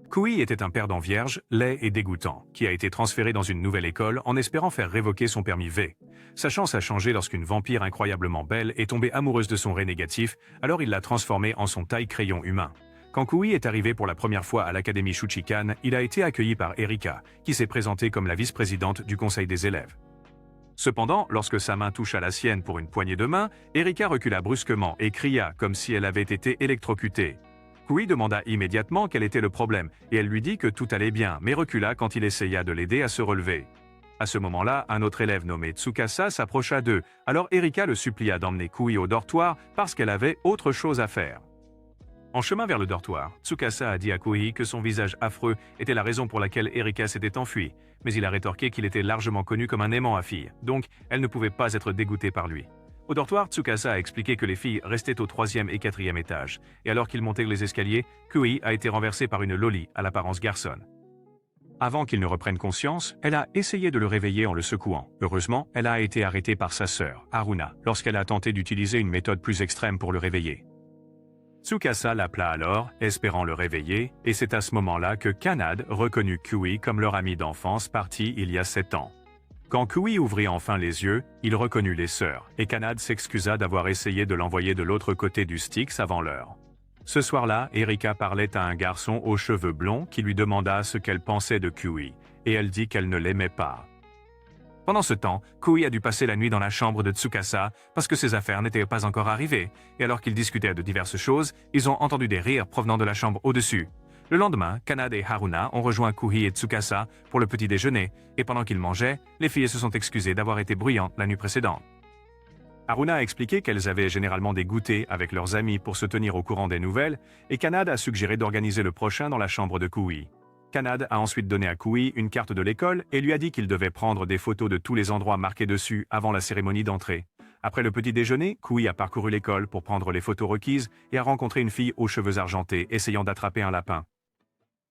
Kui était un perdant vierge, laid et dégoûtant, qui a été transféré dans une nouvelle école en espérant faire révoquer son permis V. Sa chance a changé lorsqu'une vampire incroyablement belle est tombée amoureuse de son ré négatif, alors il l'a transformé en son taille-crayon humain. Quand Kui est arrivé pour la première fois à l'académie Shuchikan, il a été accueilli par Erika, qui s'est présentée comme la vice-présidente du conseil des élèves. Cependant, lorsque sa main toucha la sienne pour une poignée de main, Erika recula brusquement et cria comme si elle avait été électrocutée. Kui demanda immédiatement quel était le problème, et elle lui dit que tout allait bien, mais recula quand il essaya de l'aider à se relever. À ce moment-là, un autre élève nommé Tsukasa s'approcha d'eux, alors Erika le supplia d'emmener Kui au dortoir parce qu'elle avait autre chose à faire. En chemin vers le dortoir, Tsukasa a dit à Kui que son visage affreux était la raison pour laquelle Erika s'était enfuie, mais il a rétorqué qu'il était largement connu comme un aimant à filles, donc elle ne pouvait pas être dégoûtée par lui. Au dortoir, Tsukasa a expliqué que les filles restaient au 3e et 4e étage, et alors qu'ils montaient les escaliers, Kui a été renversée par une loli à l'apparence garçonne. Avant qu'il ne reprenne conscience, elle a essayé de le réveiller en le secouant. Heureusement, elle a été arrêtée par sa sœur, Haruna, lorsqu'elle a tenté d'utiliser une méthode plus extrême pour le réveiller. Tsukasa l'appela alors, espérant le réveiller, et c'est à ce moment-là que Kanade reconnut Kui comme leur ami d'enfance parti il y a 7 ans. Quand Kui ouvrit enfin les yeux, il reconnut les sœurs, et Kanade s'excusa d'avoir essayé de l'envoyer de l'autre côté du Styx avant l'heure. Ce soir-là, Erika parlait à un garçon aux cheveux blonds qui lui demanda ce qu'elle pensait de Kui, et elle dit qu'elle ne l'aimait pas. Pendant ce temps, Kui a dû passer la nuit dans la chambre de Tsukasa parce que ses affaires n'étaient pas encore arrivées, et alors qu'ils discutaient de diverses choses, ils ont entendu des rires provenant de la chambre au-dessus. Le lendemain, Kanade et Haruna ont rejoint Kui et Tsukasa pour le petit déjeuner, et pendant qu'ils mangeaient, les filles se sont excusées d'avoir été bruyantes la nuit précédente. Haruna a expliqué qu'elles avaient généralement des goûters avec leurs amis pour se tenir au courant des nouvelles, et Kanade a suggéré d'organiser le prochain dans la chambre de Kui. Kanade a ensuite donné à Kui une carte de l'école et lui a dit qu'il devait prendre des photos de tous les endroits marqués dessus avant la cérémonie d'entrée. Après le petit déjeuner, Kui a parcouru l'école pour prendre les photos requises et a rencontré une fille aux cheveux argentés essayant d'attraper un lapin.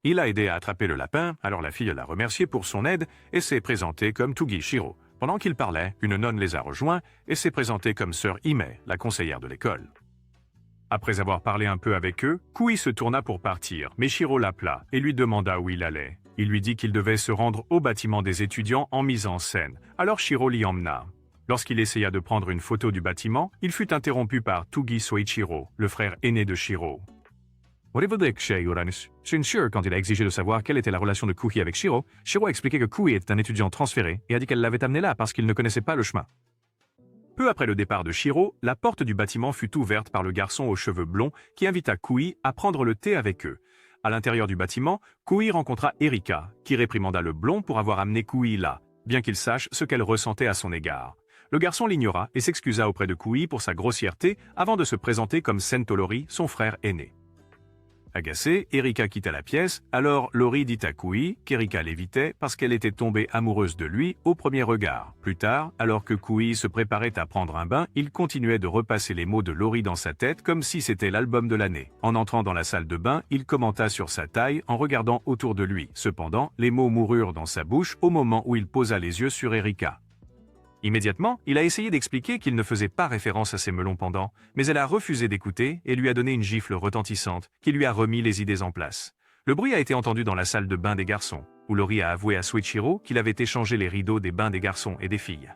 Il a aidé à attraper le lapin, alors la fille l'a remercié pour son aide et s'est présentée comme Tugi Shiro. Pendant qu'il parlait, une nonne les a rejoints et s'est présentée comme sœur Hime, la conseillère de l'école. Après avoir parlé un peu avec eux, Kui se tourna pour partir, mais Shiro l'appela et lui demanda où il allait. Il lui dit qu'il devait se rendre au bâtiment des étudiants en mise en scène, alors Shiro l'y emmena. Lorsqu'il essaya de prendre une photo du bâtiment, il fut interrompu par Tugi Soichiro, le frère aîné de Shiro. Quand il a exigé de savoir quelle était la relation de Kui avec Shiro, Shiro a expliqué que Kui était un étudiant transféré et a dit qu'elle l'avait amené là parce qu'il ne connaissait pas le chemin. Peu après le départ de Shiro, la porte du bâtiment fut ouverte par le garçon aux cheveux blonds qui invita Kui à prendre le thé avec eux. À l'intérieur du bâtiment, Kui rencontra Erika, qui réprimanda le blond pour avoir amené Kui là, bien qu'il sache ce qu'elle ressentait à son égard. Le garçon l'ignora et s'excusa auprès de Kui pour sa grossièreté avant de se présenter comme Sentolori, son frère aîné. Agacée, Erika quitta la pièce, alors Lori dit à Kui qu'Erika l'évitait parce qu'elle était tombée amoureuse de lui au premier regard. Plus tard, alors que Kui se préparait à prendre un bain, il continuait de repasser les mots de Lori dans sa tête comme si c'était l'album de l'année. En entrant dans la salle de bain, il commenta sur sa taille en regardant autour de lui. Cependant, les mots moururent dans sa bouche au moment où il posa les yeux sur Erika. Immédiatement, il a essayé d'expliquer qu'il ne faisait pas référence à ses melons pendants, mais elle a refusé d'écouter et lui a donné une gifle retentissante qui lui a remis les idées en place. Le bruit a été entendu dans la salle de bain des garçons, où Lori a avoué à Soichiro qu'il avait échangé les rideaux des bains des garçons et des filles.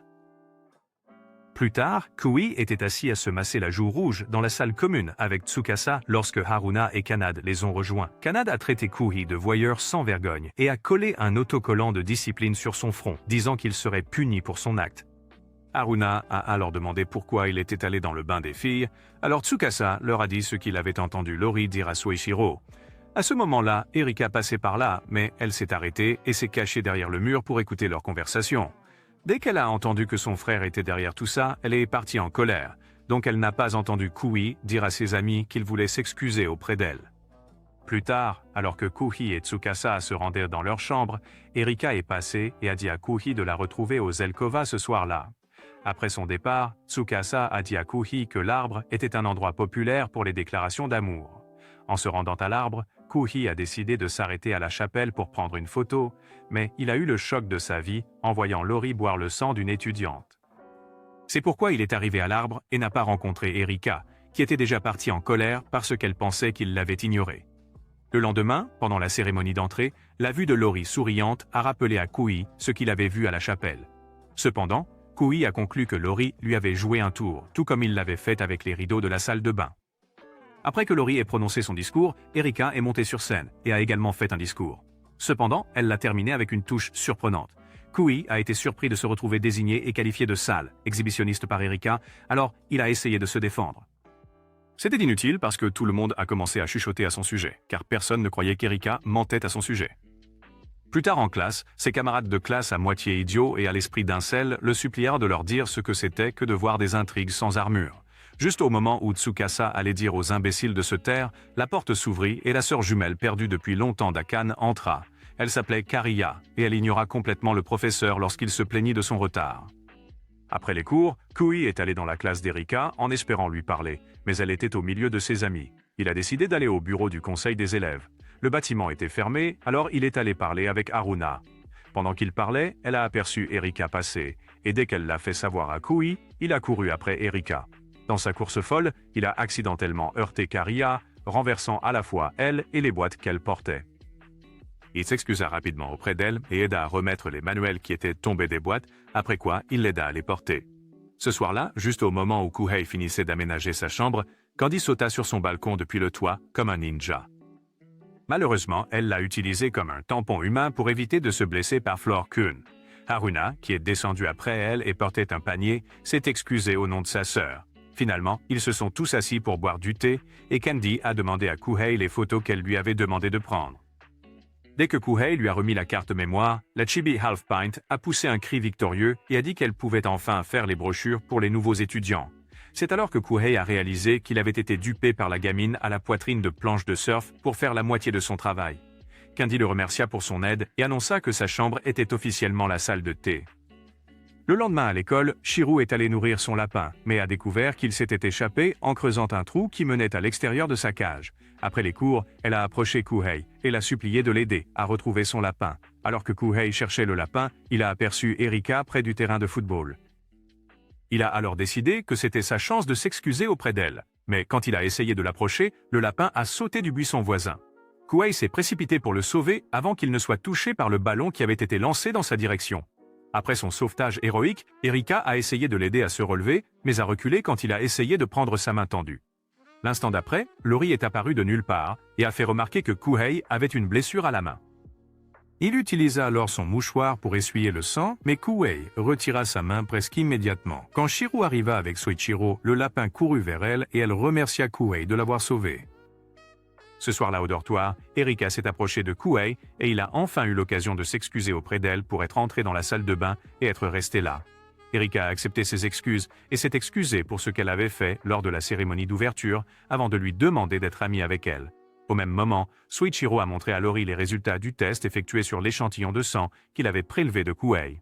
Plus tard, Kui était assis à se masser la joue rouge dans la salle commune avec Tsukasa lorsque Haruna et Kanade les ont rejoints. Kanade a traité Kui de voyeur sans vergogne et a collé un autocollant de discipline sur son front, disant qu'il serait puni pour son acte. Haruna a alors demandé pourquoi il était allé dans le bain des filles, alors Tsukasa leur a dit ce qu'il avait entendu Lori dire à Soichiro. À ce moment-là, Erika passait par là, mais elle s'est arrêtée et s'est cachée derrière le mur pour écouter leur conversation. Dès qu'elle a entendu que son frère était derrière tout ça, elle est partie en colère, donc elle n'a pas entendu Kui dire à ses amis qu'il voulait s'excuser auprès d'elle. Plus tard, alors que Kui et Tsukasa se rendaient dans leur chambre, Erika est passée et a dit à Kui de la retrouver aux Zelkova ce soir-là. Après son départ, Tsukasa a dit à Kui que l'arbre était un endroit populaire pour les déclarations d'amour. En se rendant à l'arbre, Kui a décidé de s'arrêter à la chapelle pour prendre une photo, mais il a eu le choc de sa vie en voyant Lori boire le sang d'une étudiante. C'est pourquoi il est arrivé à l'arbre et n'a pas rencontré Erika, qui était déjà partie en colère parce qu'elle pensait qu'il l'avait ignorée. Le lendemain, pendant la cérémonie d'entrée, la vue de Laurie souriante a rappelé à Kui ce qu'il avait vu à la chapelle. Cependant, Kui a conclu que Laurie lui avait joué un tour, tout comme il l'avait fait avec les rideaux de la salle de bain. Après que Laurie ait prononcé son discours, Erika est montée sur scène et a également fait un discours. Cependant, elle l'a terminé avec une touche surprenante. Kui a été surpris de se retrouver désigné et qualifié de sale, exhibitionniste par Erika, alors il a essayé de se défendre. C'était inutile parce que tout le monde a commencé à chuchoter à son sujet, car personne ne croyait qu'Erika mentait à son sujet. Plus tard en classe, ses camarades de classe à moitié idiots et à l'esprit d'incel le supplièrent de leur dire ce que c'était que de voir des intrigues sans armure. Juste au moment où Tsukasa allait dire aux imbéciles de se taire, la porte s'ouvrit et la sœur jumelle perdue depuis longtemps d'Akan entra. Elle s'appelait Kariya, et elle ignora complètement le professeur lorsqu'il se plaignit de son retard. Après les cours, Kui est allé dans la classe d'Erika en espérant lui parler, mais elle était au milieu de ses amis. Il a décidé d'aller au bureau du conseil des élèves. Le bâtiment était fermé, alors il est allé parler avec Haruna. Pendant qu'il parlait, elle a aperçu Erika passer, et dès qu'elle l'a fait savoir à Kui, il a couru après Erika. Dans sa course folle, il a accidentellement heurté Kariya, renversant à la fois elle et les boîtes qu'elle portait. Il s'excusa rapidement auprès d'elle et aida à remettre les manuels qui étaient tombés des boîtes, après quoi il l'aida à les porter. Ce soir-là, juste au moment où Kuhei finissait d'aménager sa chambre, Candy sauta sur son balcon depuis le toit comme un ninja. Malheureusement, elle l'a utilisé comme un tampon humain pour éviter de se blesser par Floor Kun. Haruna, qui est descendu après elle et portait un panier, s'est excusé au nom de sa sœur. Finalement, ils se sont tous assis pour boire du thé et Candy a demandé à Kuhei les photos qu'elle lui avait demandé de prendre. Dès que Kuhei lui a remis la carte mémoire, la Chibi Half Pint a poussé un cri victorieux et a dit qu'elle pouvait enfin faire les brochures pour les nouveaux étudiants. C'est alors que Kuhei a réalisé qu'il avait été dupé par la gamine à la poitrine de planche de surf pour faire la moitié de son travail. Candy le remercia pour son aide et annonça que sa chambre était officiellement la salle de thé. Le lendemain à l'école, Shiro est allé nourrir son lapin, mais a découvert qu'il s'était échappé en creusant un trou qui menait à l'extérieur de sa cage. Après les cours, elle a approché Kuhei et l'a supplié de l'aider à retrouver son lapin. Alors que Kuhei cherchait le lapin, il a aperçu Erika près du terrain de football. Il a alors décidé que c'était sa chance de s'excuser auprès d'elle. Mais quand il a essayé de l'approcher, le lapin a sauté du buisson voisin. Kuhei s'est précipité pour le sauver avant qu'il ne soit touché par le ballon qui avait été lancé dans sa direction. Après son sauvetage héroïque, Erika a essayé de l'aider à se relever, mais a reculé quand il a essayé de prendre sa main tendue. L'instant d'après, Laurie est apparue de nulle part et a fait remarquer que Kuhei avait une blessure à la main. Il utilisa alors son mouchoir pour essuyer le sang, mais Kuhei retira sa main presque immédiatement. Quand Shiro arriva avec Soichiro, le lapin courut vers elle et elle remercia Kuhei de l'avoir sauvé. Ce soir-là au dortoir, Erika s'est approchée de Kuhei et il a enfin eu l'occasion de s'excuser auprès d'elle pour être entré dans la salle de bain et être resté là. Erika a accepté ses excuses et s'est excusée pour ce qu'elle avait fait lors de la cérémonie d'ouverture avant de lui demander d'être amie avec elle. Au même moment, Soichiro a montré à Laurie les résultats du test effectué sur l'échantillon de sang qu'il avait prélevé de Kuhei.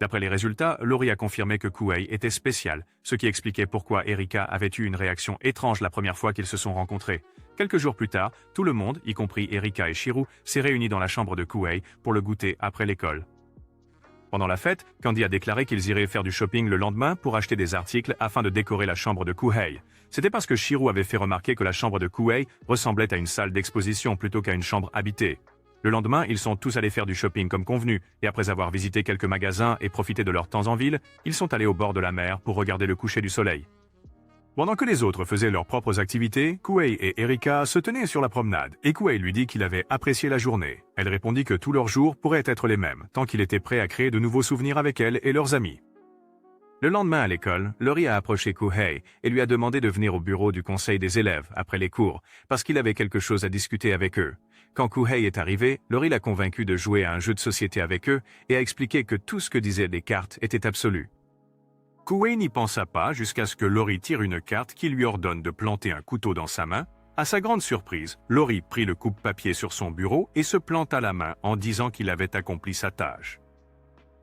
D'après les résultats, Laurie a confirmé que Kuhei était spécial, ce qui expliquait pourquoi Erika avait eu une réaction étrange la première fois qu'ils se sont rencontrés. Quelques jours plus tard, tout le monde, y compris Erika et Shiro, s'est réuni dans la chambre de Kuhei pour le goûter après l'école. Pendant la fête, Candy a déclaré qu'ils iraient faire du shopping le lendemain pour acheter des articles afin de décorer la chambre de Kuhei. C'était parce que Shiro avait fait remarquer que la chambre de Kuhei ressemblait à une salle d'exposition plutôt qu'à une chambre habitée. Le lendemain, ils sont tous allés faire du shopping comme convenu, et après avoir visité quelques magasins et profité de leur temps en ville, ils sont allés au bord de la mer pour regarder le coucher du soleil. Pendant que les autres faisaient leurs propres activités, Kuhei et Erika se tenaient sur la promenade, et Kuhei lui dit qu'il avait apprécié la journée. Elle répondit que tous leurs jours pourraient être les mêmes, tant qu'il était prêt à créer de nouveaux souvenirs avec elle et leurs amis. Le lendemain à l'école, Laurie a approché Kuhei et lui a demandé de venir au bureau du conseil des élèves après les cours, parce qu'il avait quelque chose à discuter avec eux. Quand Kuhei est arrivé, Laurie l'a convaincu de jouer à un jeu de société avec eux et a expliqué que tout ce que disaient les cartes était absolu. Kuhei n'y pensa pas jusqu'à ce que Laurie tire une carte qui lui ordonne de planter un couteau dans sa main. À sa grande surprise, Laurie prit le coupe-papier sur son bureau et se planta la main en disant qu'il avait accompli sa tâche.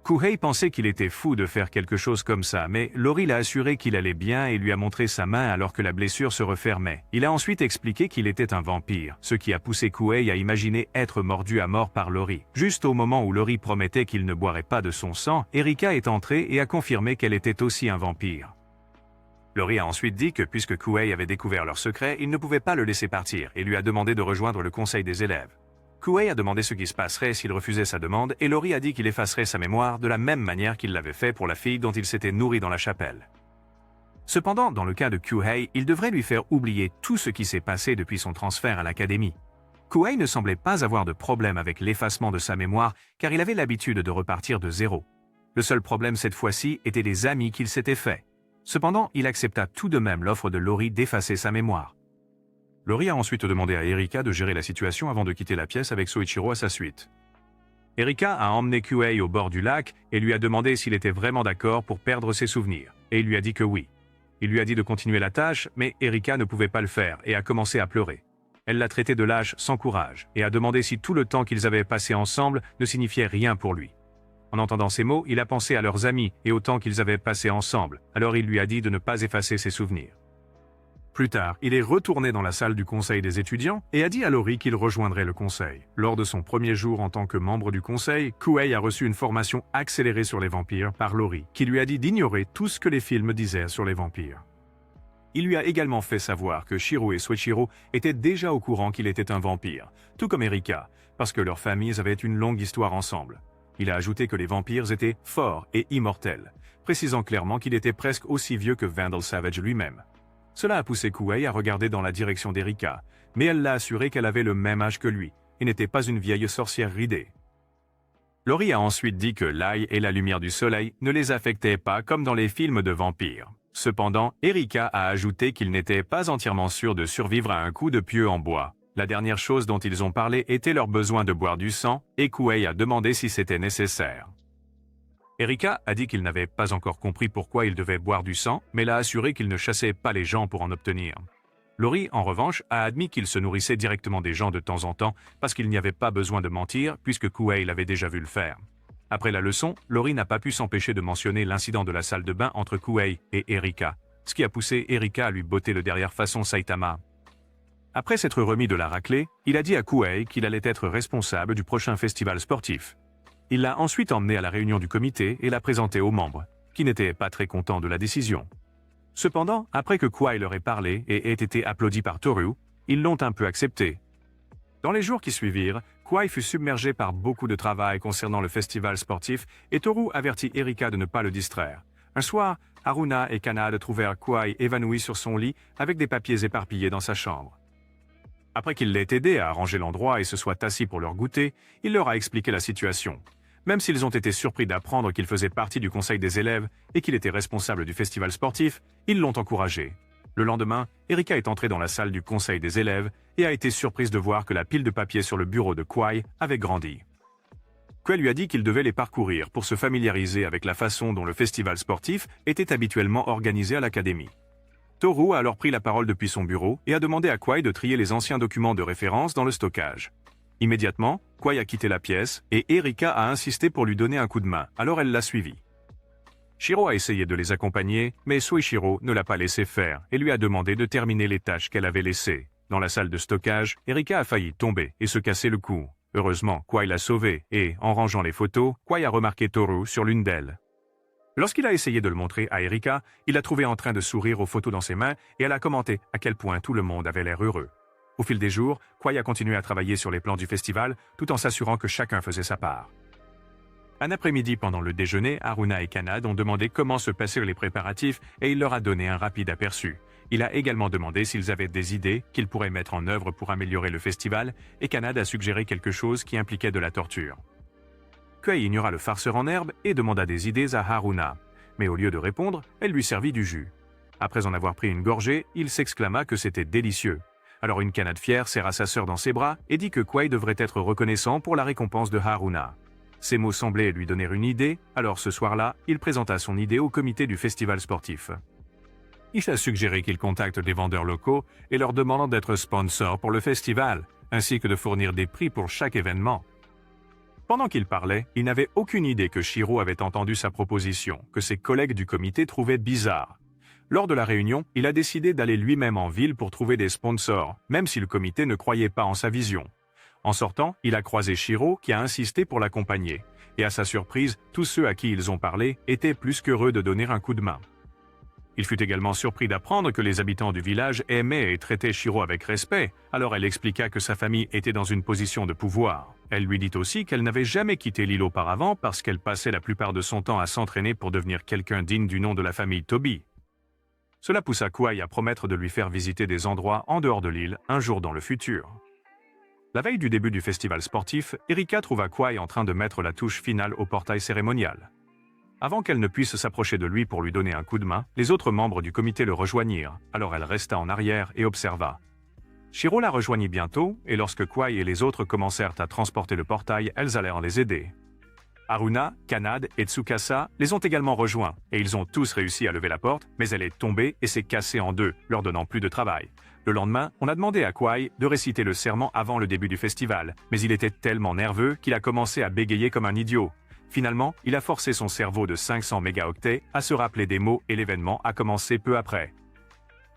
Kuhei pensait qu'il était fou de faire quelque chose comme ça, mais Laurie l'a assuré qu'il allait bien et lui a montré sa main alors que la blessure se refermait. Il a ensuite expliqué qu'il était un vampire, ce qui a poussé Kuhei à imaginer être mordu à mort par Laurie. Juste au moment où Laurie promettait qu'il ne boirait pas de son sang, Erika est entrée et a confirmé qu'elle était aussi un vampire. Lori a ensuite dit que puisque Kuei avait découvert leur secret, il ne pouvait pas le laisser partir et lui a demandé de rejoindre le conseil des élèves. Kuei a demandé ce qui se passerait s'il refusait sa demande et Lori a dit qu'il effacerait sa mémoire de la même manière qu'il l'avait fait pour la fille dont il s'était nourri dans la chapelle. Cependant, dans le cas de Kuei, il devrait lui faire oublier tout ce qui s'est passé depuis son transfert à l'académie. Kuei ne semblait pas avoir de problème avec l'effacement de sa mémoire car il avait l'habitude de repartir de zéro. Le seul problème cette fois-ci était les amis qu'il s'était faits. Cependant, il accepta tout de même l'offre de Lori d'effacer sa mémoire. Lori a ensuite demandé à Erika de gérer la situation avant de quitter la pièce avec Soichiro à sa suite. Erika a emmené Kuei au bord du lac et lui a demandé s'il était vraiment d'accord pour perdre ses souvenirs, et il lui a dit que oui. Il lui a dit de continuer la tâche, mais Erika ne pouvait pas le faire et a commencé à pleurer. Elle l'a traité de lâche sans courage et a demandé si tout le temps qu'ils avaient passé ensemble ne signifiait rien pour lui. En entendant ces mots, il a pensé à leurs amis et au temps qu'ils avaient passé ensemble, alors il lui a dit de ne pas effacer ses souvenirs. Plus tard, il est retourné dans la salle du conseil des étudiants et a dit à Lori qu'il rejoindrait le conseil. Lors de son premier jour en tant que membre du conseil, Kuei a reçu une formation accélérée sur les vampires par Lori, qui lui a dit d'ignorer tout ce que les films disaient sur les vampires. Il lui a également fait savoir que Shiro et Soichiro étaient déjà au courant qu'il était un vampire, tout comme Erika, parce que leurs familles avaient une longue histoire ensemble. Il a ajouté que les vampires étaient forts et immortels, précisant clairement qu'il était presque aussi vieux que Vandal Savage lui-même. Cela a poussé Kuei à regarder dans la direction d'Erika, mais elle l'a assuré qu'elle avait le même âge que lui, et n'était pas une vieille sorcière ridée. Lori a ensuite dit que l'ail et la lumière du soleil ne les affectaient pas comme dans les films de vampires. Cependant, Erika a ajouté qu'ils n'étaient pas entièrement sûrs de survivre à un coup de pieu en bois. La dernière chose dont ils ont parlé était leur besoin de boire du sang, et Kuei a demandé si c'était nécessaire. Erika a dit qu'il n'avait pas encore compris pourquoi il devait boire du sang, mais l'a assuré qu'il ne chassait pas les gens pour en obtenir. Lori, en revanche, a admis qu'il se nourrissait directement des gens de temps en temps parce qu'il n'y avait pas besoin de mentir puisque Kuei l'avait déjà vu le faire. Après la leçon, Lori n'a pas pu s'empêcher de mentionner l'incident de la salle de bain entre Kuei et Erika, ce qui a poussé Erika à lui botter le derrière façon Saitama. Après s'être remis de la raclée, il a dit à Kuei qu'il allait être responsable du prochain festival sportif. Il l'a ensuite emmené à la réunion du comité et l'a présenté aux membres, qui n'étaient pas très contents de la décision. Cependant, après que Kuei leur ait parlé et ait été applaudi par Toru, ils l'ont un peu accepté. Dans les jours qui suivirent, Kuei fut submergé par beaucoup de travail concernant le festival sportif et Toru avertit Erika de ne pas le distraire. Un soir, Haruna et Kanade trouvèrent Kuei évanoui sur son lit avec des papiers éparpillés dans sa chambre. Après qu'il l'ait aidé à arranger l'endroit et se soit assis pour leur goûter, il leur a expliqué la situation. Même s'ils ont été surpris d'apprendre qu'il faisait partie du conseil des élèves et qu'il était responsable du festival sportif, ils l'ont encouragé. Le lendemain, Erika est entrée dans la salle du conseil des élèves et a été surprise de voir que la pile de papiers sur le bureau de Kuei avait grandi. Kuei lui a dit qu'il devait les parcourir pour se familiariser avec la façon dont le festival sportif était habituellement organisé à l'académie. Toru a alors pris la parole depuis son bureau et a demandé à Kuei de trier les anciens documents de référence dans le stockage. Immédiatement, Kuei a quitté la pièce et Erika a insisté pour lui donner un coup de main, alors elle l'a suivi. Shiro a essayé de les accompagner, mais Soichiro ne l'a pas laissé faire et lui a demandé de terminer les tâches qu'elle avait laissées. Dans la salle de stockage, Erika a failli tomber et se casser le cou. Heureusement, Kuei l'a sauvée et, en rangeant les photos, Kuei a remarqué Toru sur l'une d'elles. Lorsqu'il a essayé de le montrer à Erika, il l'a trouvé en train de sourire aux photos dans ses mains et elle a commenté à quel point tout le monde avait l'air heureux. Au fil des jours, Kuei a continué à travailler sur les plans du festival tout en s'assurant que chacun faisait sa part. Un après-midi pendant le déjeuner, Haruna et Kanade ont demandé comment se passèrent les préparatifs et il leur a donné un rapide aperçu. Il a également demandé s'ils avaient des idées qu'ils pourraient mettre en œuvre pour améliorer le festival et Kanade a suggéré quelque chose qui impliquait de la torture. Kuei ignora le farceur en herbe et demanda des idées à Haruna. Mais au lieu de répondre, elle lui servit du jus. Après en avoir pris une gorgée, il s'exclama que c'était délicieux. Alors une Kanade fière serra sa sœur dans ses bras et dit que Kuei devrait être reconnaissant pour la récompense de Haruna. Ces mots semblaient lui donner une idée, alors ce soir-là, il présenta son idée au comité du festival sportif. Il a suggéré qu'il contacte des vendeurs locaux et leur demandant d'être sponsors pour le festival, ainsi que de fournir des prix pour chaque événement. Pendant qu'il parlait, il n'avait aucune idée que Shiro avait entendu sa proposition, que ses collègues du comité trouvaient bizarre. Lors de la réunion, il a décidé d'aller lui-même en ville pour trouver des sponsors, même si le comité ne croyait pas en sa vision. En sortant, il a croisé Shiro qui a insisté pour l'accompagner. Et à sa surprise, tous ceux à qui ils ont parlé étaient plus qu'heureux de donner un coup de main. Il fut également surpris d'apprendre que les habitants du village aimaient et traitaient Shiro avec respect, alors elle expliqua que sa famille était dans une position de pouvoir. Elle lui dit aussi qu'elle n'avait jamais quitté l'île auparavant parce qu'elle passait la plupart de son temps à s'entraîner pour devenir quelqu'un digne du nom de la famille Toby. Cela poussa Kouai à promettre de lui faire visiter des endroits en dehors de l'île un jour dans le futur. La veille du début du festival sportif, Erika trouva Kouai en train de mettre la touche finale au portail cérémonial. Avant qu'elle ne puisse s'approcher de lui pour lui donner un coup de main, les autres membres du comité le rejoignirent, alors elle resta en arrière et observa. Shiro la rejoignit bientôt, et lorsque Kouai et les autres commencèrent à transporter le portail, elles allèrent les aider. Haruna, Kanade et Tsukasa les ont également rejoints, et ils ont tous réussi à lever la porte, mais elle est tombée et s'est cassée en deux, leur donnant plus de travail. Le lendemain, on a demandé à Kouai de réciter le serment avant le début du festival, mais il était tellement nerveux qu'il a commencé à bégayer comme un idiot. Finalement, il a forcé son cerveau de 500 mégaoctets à se rappeler des mots et l'événement a commencé peu après.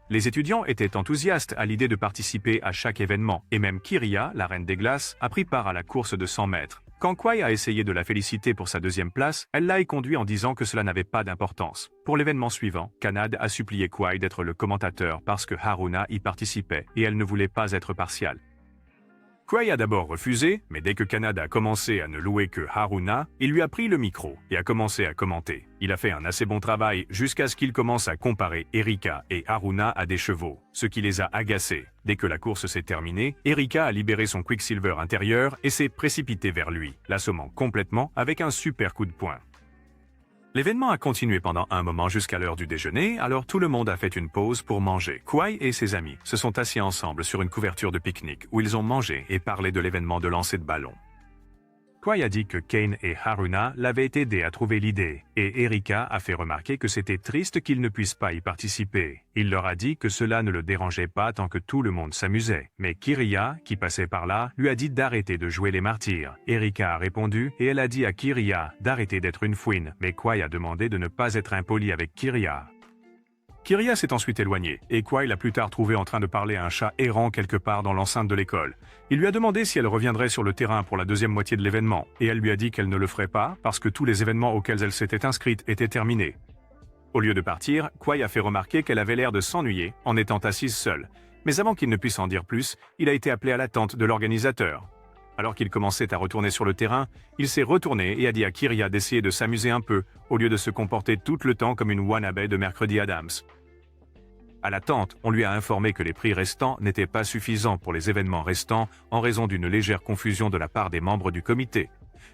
Les étudiants étaient enthousiastes à l'idée de participer à chaque événement, et même Kiria, la reine des glaces, a pris part à la course de 100 mètres. Quand Kouai a essayé de la féliciter pour sa deuxième place, elle l'a éconduit en disant que cela n'avait pas d'importance. Pour l'événement suivant, Kanade a supplié Kouai d'être le commentateur parce que Haruna y participait et elle ne voulait pas être partiale. Kouai a d'abord refusé, mais dès que Kanade a commencé à ne louer que Haruna, il lui a pris le micro et a commencé à commenter. Il a fait un assez bon travail jusqu'à ce qu'il commence à comparer Erika et Haruna à des chevaux, ce qui les a agacés. Dès que la course s'est terminée, Erika a libéré son Quicksilver intérieur et s'est précipitée vers lui, l'assommant complètement avec un super coup de poing. L'événement a continué pendant un moment jusqu'à l'heure du déjeuner, alors tout le monde a fait une pause pour manger. Kouai et ses amis se sont assis ensemble sur une couverture de pique-nique où ils ont mangé et parlé de l'événement de lancer de ballon. Kouai a dit que Kane et Haruna l'avaient aidé à trouver l'idée, et Erika a fait remarquer que c'était triste qu'ils ne puissent pas y participer. Il leur a dit que cela ne le dérangeait pas tant que tout le monde s'amusait. Mais Kiria, qui passait par là, lui a dit d'arrêter de jouer les martyrs. Erika a répondu, et elle a dit à Kiria d'arrêter d'être une fouine, mais Kouai a demandé de ne pas être impoli avec Kiria. Kiria s'est ensuite éloigné, et Kouai l'a plus tard trouvé en train de parler à un chat errant quelque part dans l'enceinte de l'école. Il lui a demandé si elle reviendrait sur le terrain pour la deuxième moitié de l'événement, et elle lui a dit qu'elle ne le ferait pas parce que tous les événements auxquels elle s'était inscrite étaient terminés. Au lieu de partir, Kouai a fait remarquer qu'elle avait l'air de s'ennuyer en étant assise seule. Mais avant qu'il ne puisse en dire plus, il a été appelé à la tente de l'organisateur. Alors qu'il commençait à retourner sur le terrain, il s'est retourné et a dit à Kiria d'essayer de s'amuser un peu, au lieu de se comporter tout le temps comme une wannabe de Mercredi Adams. À la tente, on lui a informé que les prix restants n'étaient pas suffisants pour les événements restants en raison d'une légère confusion de la part des membres du comité.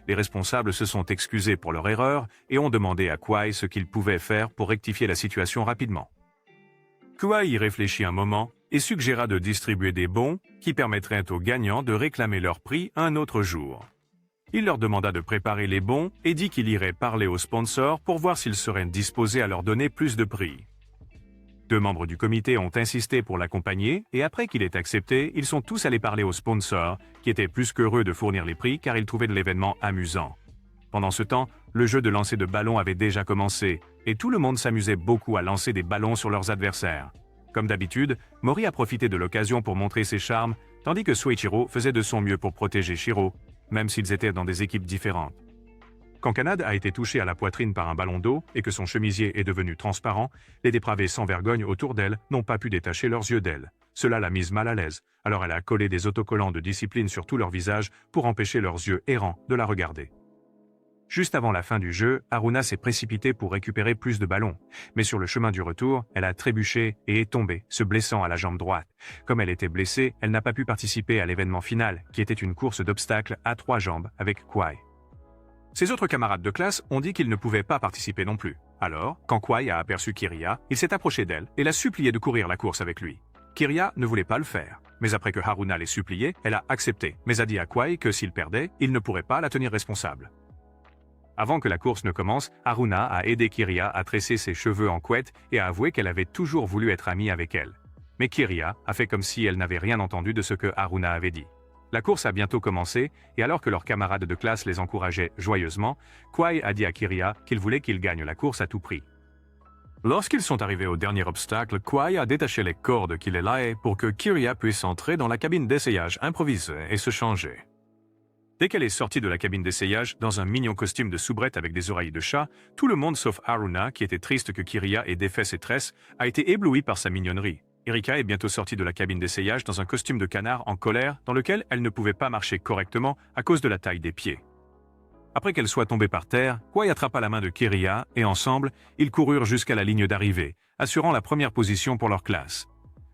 Les responsables se sont excusés pour leur erreur et ont demandé à Kouai ce qu'il pouvait faire pour rectifier la situation rapidement. Kouai y réfléchit un moment et suggéra de distribuer des bons qui permettraient aux gagnants de réclamer leur prix un autre jour. Il leur demanda de préparer les bons et dit qu'il irait parler aux sponsors pour voir s'ils seraient disposés à leur donner plus de prix. 2 membres du comité ont insisté pour l'accompagner et après qu'il ait accepté, ils sont tous allés parler aux sponsors qui étaient plus qu'heureux de fournir les prix car ils trouvaient l'événement amusant. Pendant ce temps, le jeu de lancer de ballons avait déjà commencé et tout le monde s'amusait beaucoup à lancer des ballons sur leurs adversaires. Comme d'habitude, Mori a profité de l'occasion pour montrer ses charmes, tandis que Soichiro faisait de son mieux pour protéger Shiro, même s'ils étaient dans des équipes différentes. Quand Kanade a été touché à la poitrine par un ballon d'eau et que son chemisier est devenu transparent, les dépravés sans vergogne autour d'elle n'ont pas pu détacher leurs yeux d'elle. Cela l'a mise mal à l'aise, alors elle a collé des autocollants de discipline sur tout leur visage pour empêcher leurs yeux errants de la regarder. Juste avant la fin du jeu, Haruna s'est précipitée pour récupérer plus de ballons. Mais sur le chemin du retour, elle a trébuché et est tombée, se blessant à la jambe droite. Comme elle était blessée, elle n'a pas pu participer à l'événement final, qui était une course d'obstacles à 3 jambes avec Kouai. Ses autres camarades de classe ont dit qu'ils ne pouvaient pas participer non plus. Alors, quand Kouai a aperçu Kiria, il s'est approché d'elle et l'a supplié de courir la course avec lui. Kiria ne voulait pas le faire. Mais après que Haruna l'ait supplié, elle a accepté, mais a dit à Kouai que s'il perdait, il ne pourrait pas la tenir responsable. Avant que la course ne commence, Haruna a aidé Kiria à tresser ses cheveux en couette et a avoué qu'elle avait toujours voulu être amie avec elle. Mais Kiria a fait comme si elle n'avait rien entendu de ce que Haruna avait dit. La course a bientôt commencé, et alors que leurs camarades de classe les encourageaient joyeusement, Kouai a dit à Kiria qu'il voulait qu'il gagne la course à tout prix. Lorsqu'ils sont arrivés au dernier obstacle, Kouai a détaché les cordes qui les liaient pour que Kiria puisse entrer dans la cabine d'essayage improvisée et se changer. Dès qu'elle est sortie de la cabine d'essayage, dans un mignon costume de soubrette avec des oreilles de chat, tout le monde sauf Haruna, qui était triste que Kiriya ait défait ses tresses, a été ébloui par sa mignonnerie. Erika est bientôt sortie de la cabine d'essayage dans un costume de canard en colère dans lequel elle ne pouvait pas marcher correctement à cause de la taille des pieds. Après qu'elle soit tombée par terre, Kouai attrapa la main de Kiriya et ensemble, ils coururent jusqu'à la ligne d'arrivée, assurant la première position pour leur classe.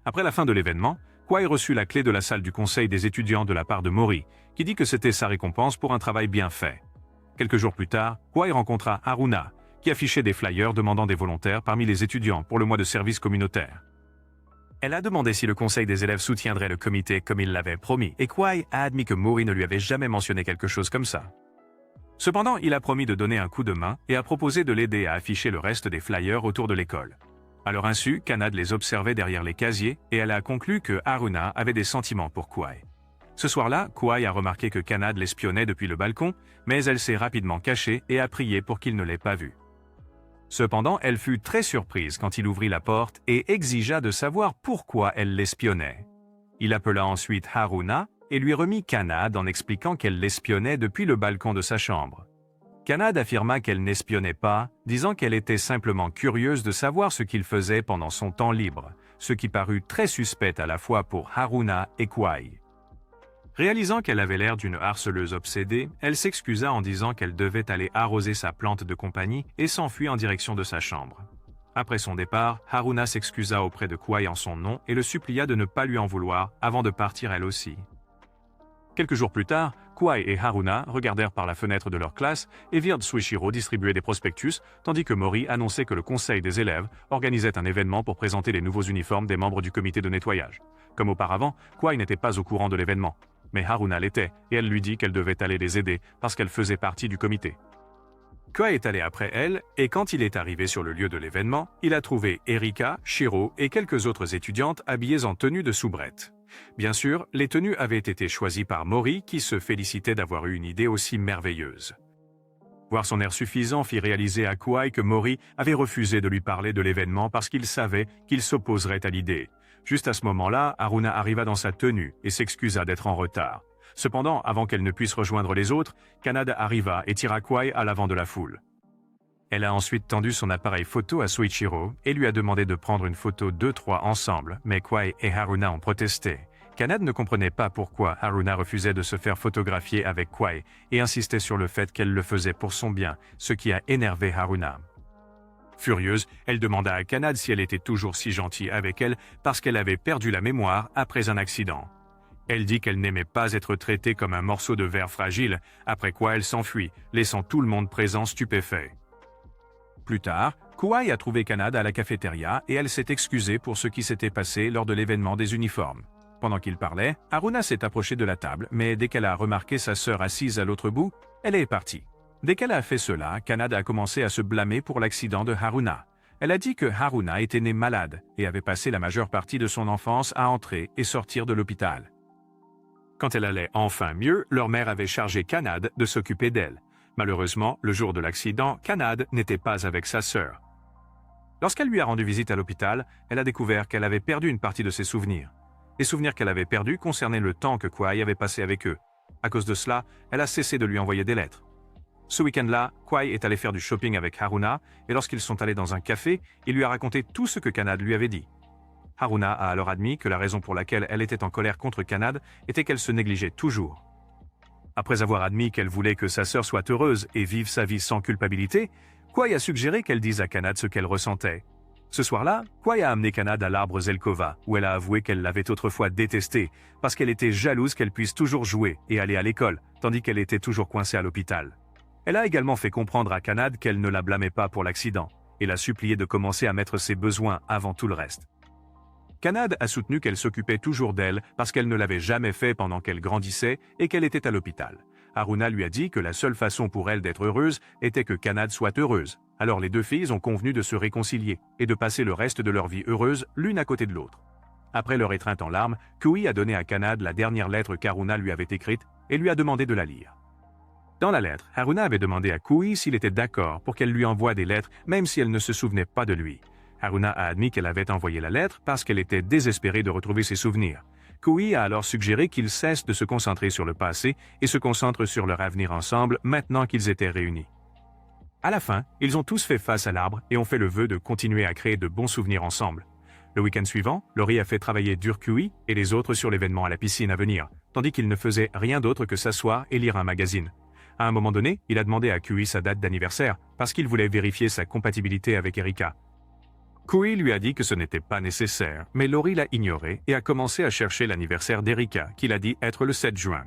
Après la fin de l'événement, Kouai reçut la clé de la salle du conseil des étudiants de la part de Mori, qui dit que c'était sa récompense pour un travail bien fait. Quelques jours plus tard, Kouai rencontra Haruna, qui affichait des flyers demandant des volontaires parmi les étudiants pour le mois de service communautaire. Elle a demandé si le conseil des élèves soutiendrait le comité comme il l'avait promis, et Kouai a admis que Mori ne lui avait jamais mentionné quelque chose comme ça. Cependant, il a promis de donner un coup de main et a proposé de l'aider à afficher le reste des flyers autour de l'école. À leur insu, Kanade les observait derrière les casiers et elle a conclu que Haruna avait des sentiments pour Kouai. Ce soir-là, Kouai a remarqué que Kanade l'espionnait depuis le balcon, mais elle s'est rapidement cachée et a prié pour qu'il ne l'ait pas vu. Cependant, elle fut très surprise quand il ouvrit la porte et exigea de savoir pourquoi elle l'espionnait. Il appela ensuite Haruna et lui remit Kanade en expliquant qu'elle l'espionnait depuis le balcon de sa chambre. Kanade affirma qu'elle n'espionnait pas, disant qu'elle était simplement curieuse de savoir ce qu'il faisait pendant son temps libre, ce qui parut très suspect à la fois pour Haruna et Kouai. Réalisant qu'elle avait l'air d'une harceleuse obsédée, elle s'excusa en disant qu'elle devait aller arroser sa plante de compagnie et s'enfuit en direction de sa chambre. Après son départ, Haruna s'excusa auprès de Kouai en son nom et le supplia de ne pas lui en vouloir avant de partir elle aussi. Quelques jours plus tard, Kouai et Haruna regardèrent par la fenêtre de leur classe et virent Suichiro distribuer des prospectus, tandis que Mori annonçait que le conseil des élèves organisait un événement pour présenter les nouveaux uniformes des membres du comité de nettoyage. Comme auparavant, Kouai n'était pas au courant de l'événement, mais Haruna l'était et elle lui dit qu'elle devait aller les aider parce qu'elle faisait partie du comité. Kouai est allé après elle et quand il est arrivé sur le lieu de l'événement, il a trouvé Erika, Shiro et quelques autres étudiantes habillées en tenue de soubrette. Bien sûr, les tenues avaient été choisies par Mori qui se félicitait d'avoir eu une idée aussi merveilleuse. Voir son air suffisant fit réaliser à Kouai que Mori avait refusé de lui parler de l'événement parce qu'il savait qu'il s'opposerait à l'idée. Juste à ce moment-là, Haruna arriva dans sa tenue et s'excusa d'être en retard. Cependant, avant qu'elle ne puisse rejoindre les autres, Kanade arriva et tira Kouai à l'avant de la foule. Elle a ensuite tendu son appareil photo à Suichiro et lui a demandé de prendre une photo d'eux trois ensemble, mais Kouai et Haruna ont protesté. Kanade ne comprenait pas pourquoi Haruna refusait de se faire photographier avec Kouai et insistait sur le fait qu'elle le faisait pour son bien, ce qui a énervé Haruna. Furieuse, elle demanda à Kanade si elle était toujours si gentille avec elle parce qu'elle avait perdu la mémoire après un accident. Elle dit qu'elle n'aimait pas être traitée comme un morceau de verre fragile, après quoi elle s'enfuit, laissant tout le monde présent stupéfait. Plus tard, Kouai a trouvé Kanade à la cafétéria et elle s'est excusée pour ce qui s'était passé lors de l'événement des uniformes. Pendant qu'il parlait, Haruna s'est approchée de la table, mais dès qu'elle a remarqué sa sœur assise à l'autre bout, elle est partie. Dès qu'elle a fait cela, Kanade a commencé à se blâmer pour l'accident de Haruna. Elle a dit que Haruna était né malade et avait passé la majeure partie de son enfance à entrer et sortir de l'hôpital. Quand elle allait enfin mieux, leur mère avait chargé Kanade de s'occuper d'elle. Malheureusement, le jour de l'accident, Kanade n'était pas avec sa sœur. Lorsqu'elle lui a rendu visite à l'hôpital, elle a découvert qu'elle avait perdu une partie de ses souvenirs. Les souvenirs qu'elle avait perdus concernaient le temps que Kouai avait passé avec eux. À cause de cela, elle a cessé de lui envoyer des lettres. Ce week-end-là, Kouai est allé faire du shopping avec Haruna et lorsqu'ils sont allés dans un café, il lui a raconté tout ce que Kanade lui avait dit. Haruna a alors admis que la raison pour laquelle elle était en colère contre Kanade était qu'elle se négligeait toujours. Après avoir admis qu'elle voulait que sa sœur soit heureuse et vive sa vie sans culpabilité, Kouai a suggéré qu'elle dise à Kanade ce qu'elle ressentait. Ce soir-là, Kouai a amené Kanade à l'arbre Zelkova, où elle a avoué qu'elle l'avait autrefois détesté, parce qu'elle était jalouse qu'elle puisse toujours jouer et aller à l'école, tandis qu'elle était toujours coincée à l'hôpital. Elle a également fait comprendre à Kanade qu'elle ne la blâmait pas pour l'accident, et l'a supplié de commencer à mettre ses besoins avant tout le reste. Kanade a soutenu qu'elle s'occupait toujours d'elle parce qu'elle ne l'avait jamais fait pendant qu'elle grandissait et qu'elle était à l'hôpital. Haruna lui a dit que la seule façon pour elle d'être heureuse était que Kanade soit heureuse. Alors les deux filles ont convenu de se réconcilier et de passer le reste de leur vie heureuse l'une à côté de l'autre. Après leur étreinte en larmes, Kouai a donné à Kanade la dernière lettre qu'Haruna lui avait écrite et lui a demandé de la lire. Dans la lettre, Haruna avait demandé à Kouai s'il était d'accord pour qu'elle lui envoie des lettres même si elle ne se souvenait pas de lui. Haruna a admis qu'elle avait envoyé la lettre parce qu'elle était désespérée de retrouver ses souvenirs. Kui a alors suggéré qu'ils cessent de se concentrer sur le passé et se concentrent sur leur avenir ensemble maintenant qu'ils étaient réunis. À la fin, ils ont tous fait face à l'arbre et ont fait le vœu de continuer à créer de bons souvenirs ensemble. Le week-end suivant, Laurie a fait travailler dur Kui et les autres sur l'événement à la piscine à venir, tandis qu'il ne faisait rien d'autre que s'asseoir et lire un magazine. À un moment donné, il a demandé à Kui sa date d'anniversaire parce qu'il voulait vérifier sa compatibilité avec Erika. Kui lui a dit que ce n'était pas nécessaire, mais Laurie l'a ignoré et a commencé à chercher l'anniversaire d'Erika, qu'il a dit être le 7 juin.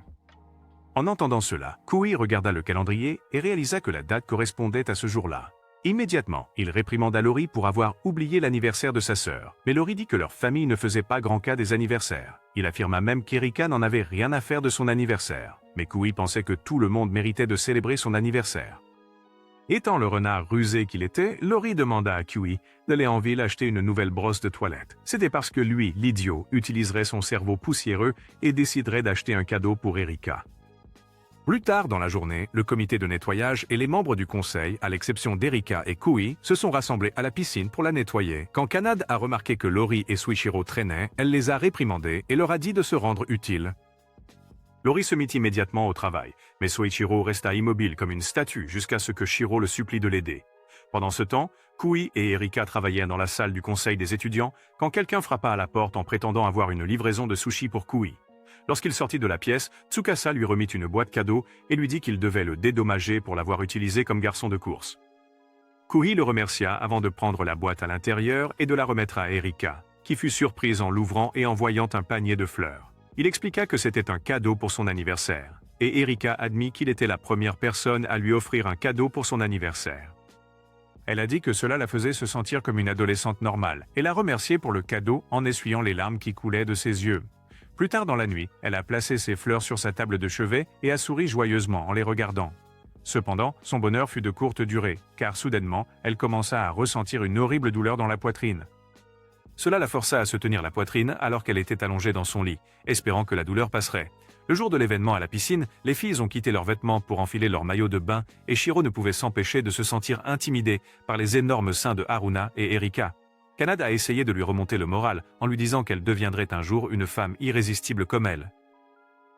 En entendant cela, Kui regarda le calendrier et réalisa que la date correspondait à ce jour-là. Immédiatement, il réprimanda Laurie pour avoir oublié l'anniversaire de sa sœur, mais Laurie dit que leur famille ne faisait pas grand cas des anniversaires. Il affirma même qu'Erika n'en avait rien à faire de son anniversaire, mais Kui pensait que tout le monde méritait de célébrer son anniversaire. Étant le renard rusé qu'il était, Laurie demanda à Kui d'aller en ville acheter une nouvelle brosse de toilette. C'était parce que lui, l'idiot, utiliserait son cerveau poussiéreux et déciderait d'acheter un cadeau pour Erika. Plus tard dans la journée, le comité de nettoyage et les membres du conseil, à l'exception d'Erika et Kui, se sont rassemblés à la piscine pour la nettoyer. Quand Kanade a remarqué que Laurie et Soichiro traînaient, elle les a réprimandés et leur a dit de se rendre utiles. Laurie se mit immédiatement au travail, mais Soichiro resta immobile comme une statue jusqu'à ce que Shiro le supplie de l'aider. Pendant ce temps, Kui et Erika travaillaient dans la salle du conseil des étudiants quand quelqu'un frappa à la porte en prétendant avoir une livraison de sushis pour Kui. Lorsqu'il sortit de la pièce, Tsukasa lui remit une boîte cadeau et lui dit qu'il devait le dédommager pour l'avoir utilisé comme garçon de course. Kui le remercia avant de prendre la boîte à l'intérieur et de la remettre à Erika, qui fut surprise en l'ouvrant et en voyant un panier de fleurs. Il expliqua que c'était un cadeau pour son anniversaire, et Erika admit qu'il était la première personne à lui offrir un cadeau pour son anniversaire. Elle a dit que cela la faisait se sentir comme une adolescente normale, et l'a remercié pour le cadeau en essuyant les larmes qui coulaient de ses yeux. Plus tard dans la nuit, elle a placé ses fleurs sur sa table de chevet et a souri joyeusement en les regardant. Cependant, son bonheur fut de courte durée, car soudainement, elle commença à ressentir une horrible douleur dans la poitrine. Cela la força à se tenir la poitrine alors qu'elle était allongée dans son lit, espérant que la douleur passerait. Le jour de l'événement à la piscine, les filles ont quitté leurs vêtements pour enfiler leur maillot de bain et Shiro ne pouvait s'empêcher de se sentir intimidé par les énormes seins de Haruna et Erika. Kanade a essayé de lui remonter le moral en lui disant qu'elle deviendrait un jour une femme irrésistible comme elle.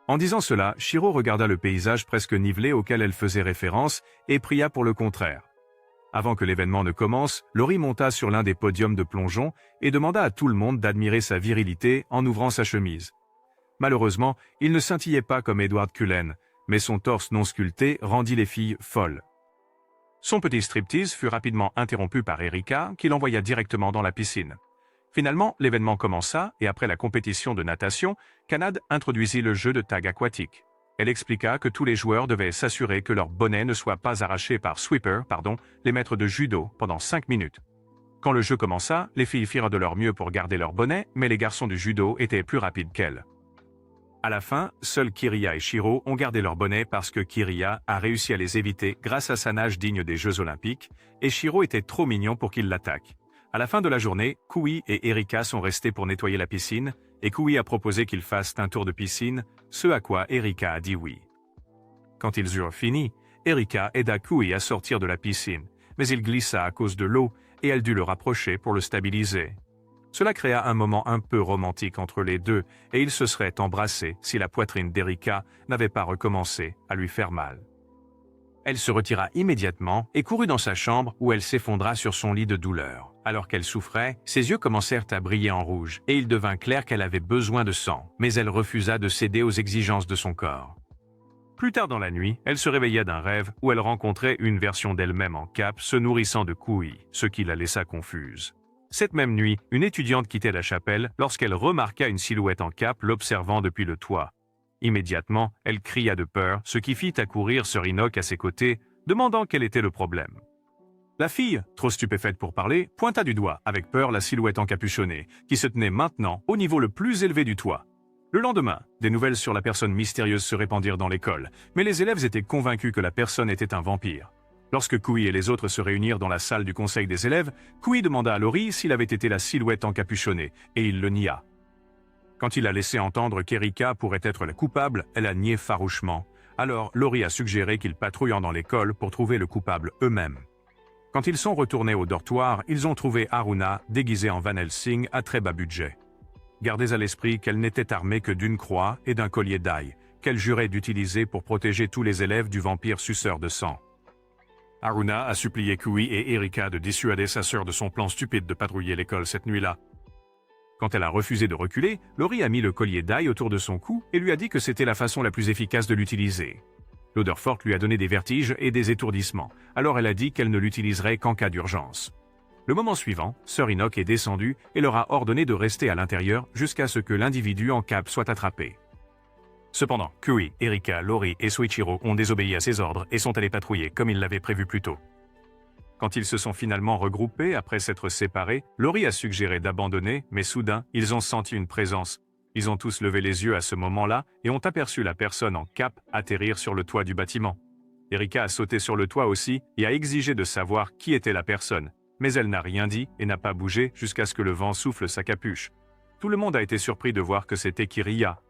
En disant cela, Shiro regarda le paysage presque nivelé auquel elle faisait référence et pria pour le contraire. Avant que l'événement ne commence, Laurie monta sur l'un des podiums de plongeon et demanda à tout le monde d'admirer sa virilité en ouvrant sa chemise. Malheureusement, il ne scintillait pas comme Edward Cullen, mais son torse non sculpté rendit les filles folles. Son petit striptease fut rapidement interrompu par Erika, qui l'envoya directement dans la piscine. Finalement, l'événement commença et après la compétition de natation, Kanade introduisit le jeu de tag aquatique. Elle expliqua que tous les joueurs devaient s'assurer que leur bonnet ne soit pas arraché par les maîtres de judo, pendant 5 minutes. Quand le jeu commença, les filles firent de leur mieux pour garder leur bonnet, mais les garçons du judo étaient plus rapides qu'elles. À la fin, seuls Kiriya et Shiro ont gardé leur bonnet parce que Kiriya a réussi à les éviter grâce à sa nage digne des Jeux Olympiques, et Shiro était trop mignon pour qu'il l'attaque. À la fin de la journée, Kui et Erika sont restés pour nettoyer la piscine, et Kui a proposé qu'ils fassent un tour de piscine, ce à quoi Erika a dit oui. Quand ils eurent fini, Erika aida Kui à sortir de la piscine, mais il glissa à cause de l'eau et elle dut le rapprocher pour le stabiliser. Cela créa un moment un peu romantique entre les deux et ils se seraient embrassés si la poitrine d'Erika n'avait pas recommencé à lui faire mal. Elle se retira immédiatement et courut dans sa chambre où elle s'effondra sur son lit de douleur. Alors qu'elle souffrait, ses yeux commencèrent à briller en rouge et il devint clair qu'elle avait besoin de sang, mais elle refusa de céder aux exigences de son corps. Plus tard dans la nuit, elle se réveilla d'un rêve où elle rencontrait une version d'elle-même en cape se nourrissant de Kui, ce qui la laissa confuse. Cette même nuit, une étudiante quittait la chapelle lorsqu'elle remarqua une silhouette en cape l'observant depuis le toit. Immédiatement, elle cria de peur, ce qui fit accourir Sir Enoch à ses côtés, demandant quel était le problème. La fille, trop stupéfaite pour parler, pointa du doigt avec peur la silhouette encapuchonnée, qui se tenait maintenant au niveau le plus élevé du toit. Le lendemain, des nouvelles sur la personne mystérieuse se répandirent dans l'école, mais les élèves étaient convaincus que la personne était un vampire. Lorsque Kui et les autres se réunirent dans la salle du conseil des élèves, Kui demanda à Laurie s'il avait été la silhouette encapuchonnée, et il le nia. Quand il a laissé entendre qu'Erika pourrait être la coupable, elle a nié farouchement. Alors, Laurie a suggéré qu'ils patrouillent dans l'école pour trouver le coupable eux-mêmes. Quand ils sont retournés au dortoir, ils ont trouvé Haruna déguisé en Van Helsing à très bas budget. Gardez à l'esprit qu'elle n'était armée que d'une croix et d'un collier d'ail, qu'elle jurait d'utiliser pour protéger tous les élèves du vampire suceur de sang. Haruna a supplié Kui et Erika de dissuader sa sœur de son plan stupide de patrouiller l'école cette nuit-là. Quand elle a refusé de reculer, Lori a mis le collier d'ail autour de son cou et lui a dit que c'était la façon la plus efficace de l'utiliser. L'odeur forte lui a donné des vertiges et des étourdissements, alors elle a dit qu'elle ne l'utiliserait qu'en cas d'urgence. Le moment suivant, Sœur Inoch est descendue et leur a ordonné de rester à l'intérieur jusqu'à ce que l'individu en cape soit attrapé. Cependant, Kui, Erika, Lori et Soichiro ont désobéi à ses ordres et sont allés patrouiller comme ils l'avaient prévu plus tôt. Quand ils se sont finalement regroupés après s'être séparés, Lori a suggéré d'abandonner, mais soudain, ils ont senti une présence. Ils ont tous levé les yeux à ce moment-là et ont aperçu la personne en cape atterrir sur le toit du bâtiment. Erika a sauté sur le toit aussi et a exigé de savoir qui était la personne, mais elle n'a rien dit et n'a pas bougé jusqu'à ce que le vent souffle sa capuche. Tout le monde a été surpris de voir que c'était Kiriya.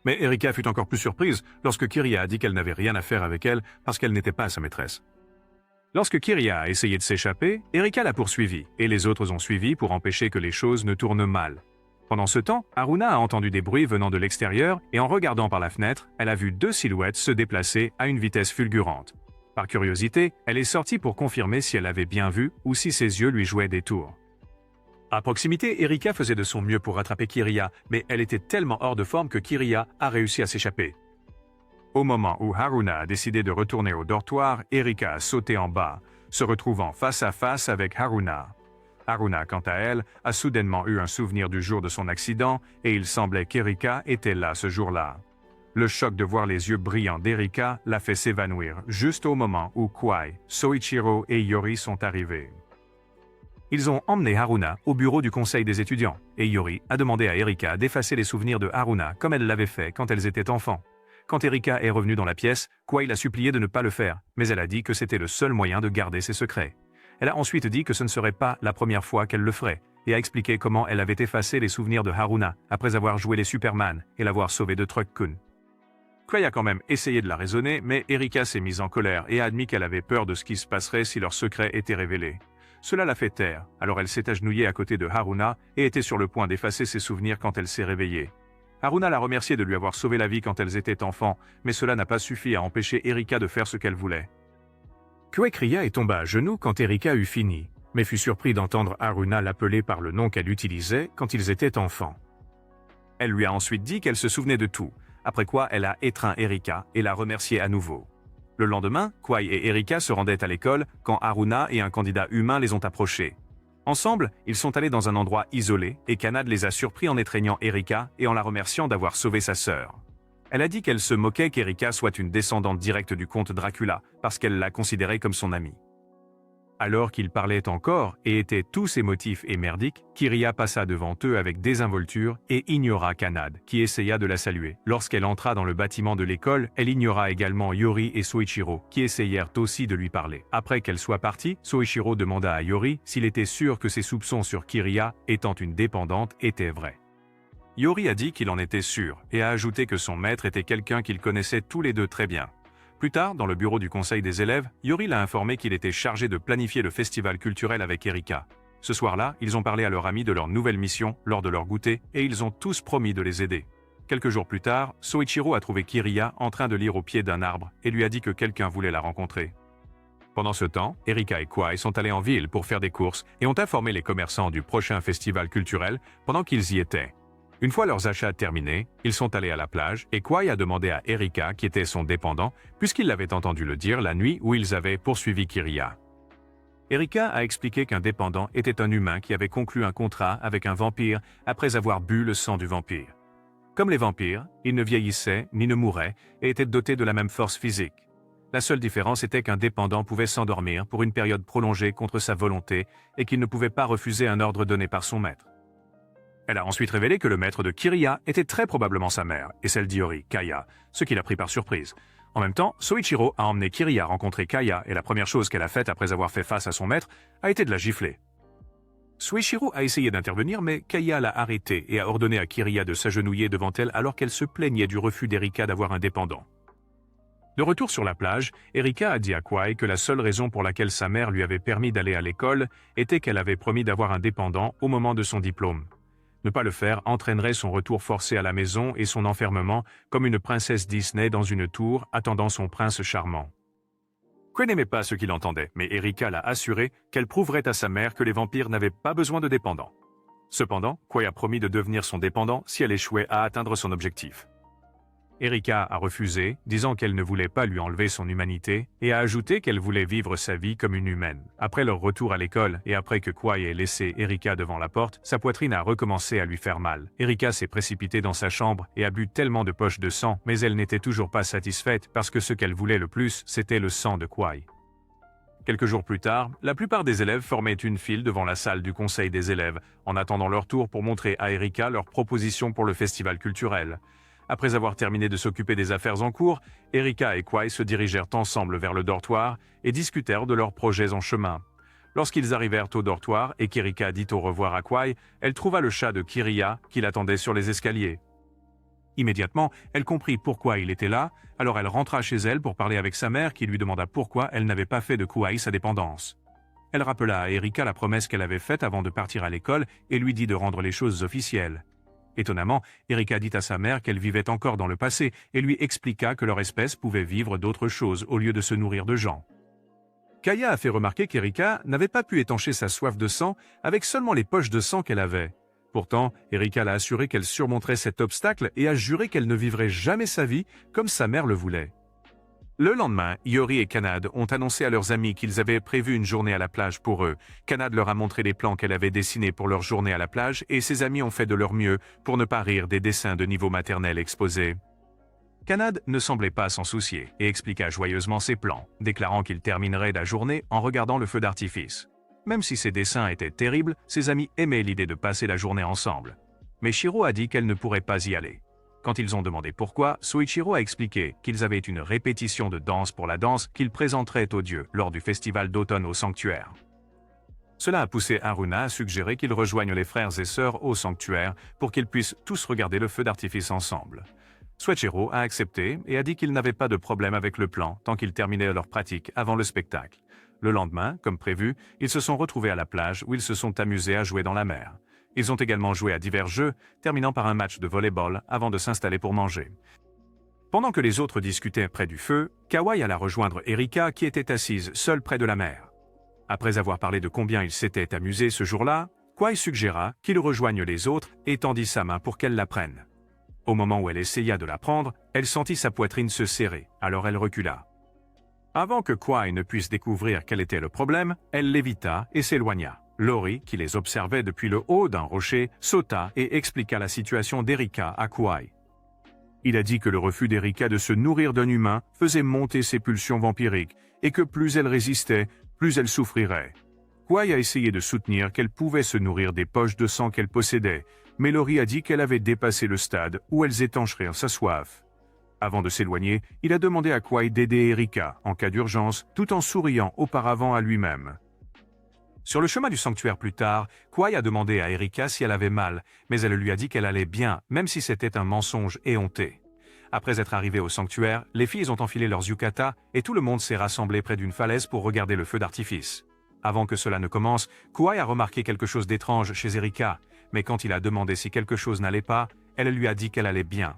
Mais Erika fut encore plus surprise lorsque Kiriya a dit qu'elle n'avait rien à faire avec elle parce qu'elle n'était pas sa maîtresse. Lorsque Kiriya a essayé de s'échapper, Erika l'a poursuivi et les autres ont suivi pour empêcher que les choses ne tournent mal. Pendant ce temps, Haruna a entendu des bruits venant de l'extérieur et en regardant par la fenêtre, elle a vu deux silhouettes se déplacer à une vitesse fulgurante. Par curiosité, elle est sortie pour confirmer si elle avait bien vu ou si ses yeux lui jouaient des tours. À proximité, Erika faisait de son mieux pour rattraper Kiriya, mais elle était tellement hors de forme que Kiriya a réussi à s'échapper. Au moment où Haruna a décidé de retourner au dortoir, Erika a sauté en bas, se retrouvant face à face avec Haruna. Haruna, quant à elle, a soudainement eu un souvenir du jour de son accident et il semblait qu'Erika était là ce jour-là. Le choc de voir les yeux brillants d'Erika l'a fait s'évanouir juste au moment où Kwai, Soichiro et Yori sont arrivés. Ils ont emmené Haruna au bureau du conseil des étudiants et Yori a demandé à Erika d'effacer les souvenirs de Haruna comme elle l'avait fait quand elles étaient enfants. Quand Erika est revenue dans la pièce, Kwai l'a supplié de ne pas le faire, mais elle a dit que c'était le seul moyen de garder ses secrets. Elle a ensuite dit que ce ne serait pas la première fois qu'elle le ferait, et a expliqué comment elle avait effacé les souvenirs de Haruna après avoir joué les Superman et l'avoir sauvé de Truck-kun. Kwai a quand même essayé de la raisonner, mais Erika s'est mise en colère et a admis qu'elle avait peur de ce qui se passerait si leur secret était révélé. Cela l'a fait taire, alors elle s'est agenouillée à côté de Haruna et était sur le point d'effacer ses souvenirs quand elle s'est réveillée. Haruna l'a remercié de lui avoir sauvé la vie quand elles étaient enfants, mais cela n'a pas suffi à empêcher Erika de faire ce qu'elle voulait. Kwai cria et tomba à genoux quand Erika eut fini, mais fut surpris d'entendre Haruna l'appeler par le nom qu'elle utilisait quand ils étaient enfants. Elle lui a ensuite dit qu'elle se souvenait de tout, après quoi elle a étreint Erika et l'a remerciée à nouveau. Le lendemain, Kwai et Erika se rendaient à l'école quand Haruna et un candidat humain les ont approchés. Ensemble, ils sont allés dans un endroit isolé et Kanad les a surpris en étreignant Erika et en la remerciant d'avoir sauvé sa sœur. Elle a dit qu'elle se moquait qu'Erika soit une descendante directe du comte Dracula parce qu'elle l'a considérée comme son amie. Alors qu'ils parlaient encore et étaient tous émotifs et merdiques, Kiriya passa devant eux avec désinvolture et ignora Kanad, qui essaya de la saluer. Lorsqu'elle entra dans le bâtiment de l'école, elle ignora également Yori et Soichiro, qui essayèrent aussi de lui parler. Après qu'elle soit partie, Soichiro demanda à Yori s'il était sûr que ses soupçons sur Kiriya, étant une dépendante, étaient vrais. Yori a dit qu'il en était sûr et a ajouté que son maître était quelqu'un qu'ils connaissaient tous les deux très bien. Plus tard, dans le bureau du conseil des élèves, Yori l'a informé qu'il était chargé de planifier le festival culturel avec Erika. Ce soir-là, ils ont parlé à leur ami de leur nouvelle mission lors de leur goûter et ils ont tous promis de les aider. Quelques jours plus tard, Soichiro a trouvé Kiriya en train de lire au pied d'un arbre et lui a dit que quelqu'un voulait la rencontrer. Pendant ce temps, Erika et Kwai sont allés en ville pour faire des courses et ont informé les commerçants du prochain festival culturel pendant qu'ils y étaient. Une fois leurs achats terminés, ils sont allés à la plage et Kwai a demandé à Erika, qui était son dépendant, puisqu'il l'avait entendu le dire la nuit où ils avaient poursuivi Kiriya. Erika a expliqué qu'un dépendant était un humain qui avait conclu un contrat avec un vampire après avoir bu le sang du vampire. Comme les vampires, ils ne vieillissaient ni ne mouraient et étaient dotés de la même force physique. La seule différence était qu'un dépendant pouvait s'endormir pour une période prolongée contre sa volonté et qu'il ne pouvait pas refuser un ordre donné par son maître. Elle a ensuite révélé que le maître de Kiriya était très probablement sa mère, et celle d'Iori, Kaya, ce qui l'a pris par surprise. En même temps, Soichiro a emmené Kiriya rencontrer Kaya, et la première chose qu'elle a faite après avoir fait face à son maître a été de la gifler. Soichiro a essayé d'intervenir, mais Kaya l'a arrêté et a ordonné à Kiriya de s'agenouiller devant elle alors qu'elle se plaignait du refus d'Erika d'avoir un dépendant. De retour sur la plage, Erika a dit à Kwai que la seule raison pour laquelle sa mère lui avait permis d'aller à l'école était qu'elle avait promis d'avoir un dépendant au moment de son diplôme. Ne pas le faire entraînerait son retour forcé à la maison et son enfermement comme une princesse Disney dans une tour attendant son prince charmant. Kwai n'aimait pas ce qu'il entendait, mais Erika l'a assuré qu'elle prouverait à sa mère que les vampires n'avaient pas besoin de dépendants. Cependant, Kwai a promis de devenir son dépendant si elle échouait à atteindre son objectif. Erika a refusé, disant qu'elle ne voulait pas lui enlever son humanité, et a ajouté qu'elle voulait vivre sa vie comme une humaine. Après leur retour à l'école, et après que Kwai ait laissé Erika devant la porte, sa poitrine a recommencé à lui faire mal. Erika s'est précipitée dans sa chambre et a bu tellement de poches de sang, mais elle n'était toujours pas satisfaite parce que ce qu'elle voulait le plus, c'était le sang de Kwai. Quelques jours plus tard, la plupart des élèves formaient une file devant la salle du conseil des élèves, en attendant leur tour pour montrer à Erika leurs propositions pour le festival culturel. Après avoir terminé de s'occuper des affaires en cours, Erika et Kwai se dirigèrent ensemble vers le dortoir et discutèrent de leurs projets en chemin. Lorsqu'ils arrivèrent au dortoir et qu'Erika dit au revoir à Kwai, elle trouva le chat de Kiriya qui l'attendait sur les escaliers. Immédiatement, elle comprit pourquoi il était là, alors elle rentra chez elle pour parler avec sa mère qui lui demanda pourquoi elle n'avait pas fait de Kwai sa dépendance. Elle rappela à Erika la promesse qu'elle avait faite avant de partir à l'école et lui dit de rendre les choses officielles. Étonnamment, Erika dit à sa mère qu'elle vivait encore dans le passé et lui expliqua que leur espèce pouvait vivre d'autres choses au lieu de se nourrir de gens. Kaya a fait remarquer qu'Erika n'avait pas pu étancher sa soif de sang avec seulement les poches de sang qu'elle avait. Pourtant, Erika l'a assuré qu'elle surmonterait cet obstacle et a juré qu'elle ne vivrait jamais sa vie comme sa mère le voulait. Le lendemain, Iori et Kanade ont annoncé à leurs amis qu'ils avaient prévu une journée à la plage pour eux. Kanade leur a montré les plans qu'elle avait dessinés pour leur journée à la plage et ses amis ont fait de leur mieux pour ne pas rire des dessins de niveau maternel exposés. Kanade ne semblait pas s'en soucier et expliqua joyeusement ses plans, déclarant qu'il terminerait la journée en regardant le feu d'artifice. Même si ses dessins étaient terribles, ses amis aimaient l'idée de passer la journée ensemble. Mais Shiro a dit qu'elle ne pourrait pas y aller. Quand ils ont demandé pourquoi, Soichiro a expliqué qu'ils avaient une répétition de danse pour la danse qu'ils présenteraient aux dieux lors du festival d'automne au sanctuaire. Cela a poussé Haruna à suggérer qu'ils rejoignent les frères et sœurs au sanctuaire pour qu'ils puissent tous regarder le feu d'artifice ensemble. Soichiro a accepté et a dit qu'ils n'avaient pas de problème avec le plan tant qu'ils terminaient leur pratique avant le spectacle. Le lendemain, comme prévu, ils se sont retrouvés à la plage où ils se sont amusés à jouer dans la mer. Ils ont également joué à divers jeux, terminant par un match de volley-ball avant de s'installer pour manger. Pendant que les autres discutaient près du feu, Kawai alla rejoindre Erika qui était assise seule près de la mer. Après avoir parlé de combien ils s'étaient amusés ce jour-là, Kwai suggéra qu'il rejoigne les autres et tendit sa main pour qu'elle la prenne. Au moment où elle essaya de la prendre, elle sentit sa poitrine se serrer, alors elle recula. Avant que Kwai ne puisse découvrir quel était le problème, elle l'évita et s'éloigna. Lori, qui les observait depuis le haut d'un rocher, sauta et expliqua la situation d'Erika à Kwai. Il a dit que le refus d'Erika de se nourrir d'un humain faisait monter ses pulsions vampiriques et que plus elle résistait, plus elle souffrirait. Kwai a essayé de soutenir qu'elle pouvait se nourrir des poches de sang qu'elle possédait, mais Lori a dit qu'elle avait dépassé le stade où elles étancheraient sa soif. Avant de s'éloigner, il a demandé à Kwai d'aider Erika en cas d'urgence, tout en souriant auparavant à lui-même. Sur le chemin du sanctuaire plus tard, Kwai a demandé à Erika si elle avait mal, mais elle lui a dit qu'elle allait bien, même si c'était un mensonge éhonté. Après être arrivés au sanctuaire, les filles ont enfilé leurs yukatas et tout le monde s'est rassemblé près d'une falaise pour regarder le feu d'artifice. Avant que cela ne commence, Kwai a remarqué quelque chose d'étrange chez Erika, mais quand il a demandé si quelque chose n'allait pas, elle lui a dit qu'elle allait bien.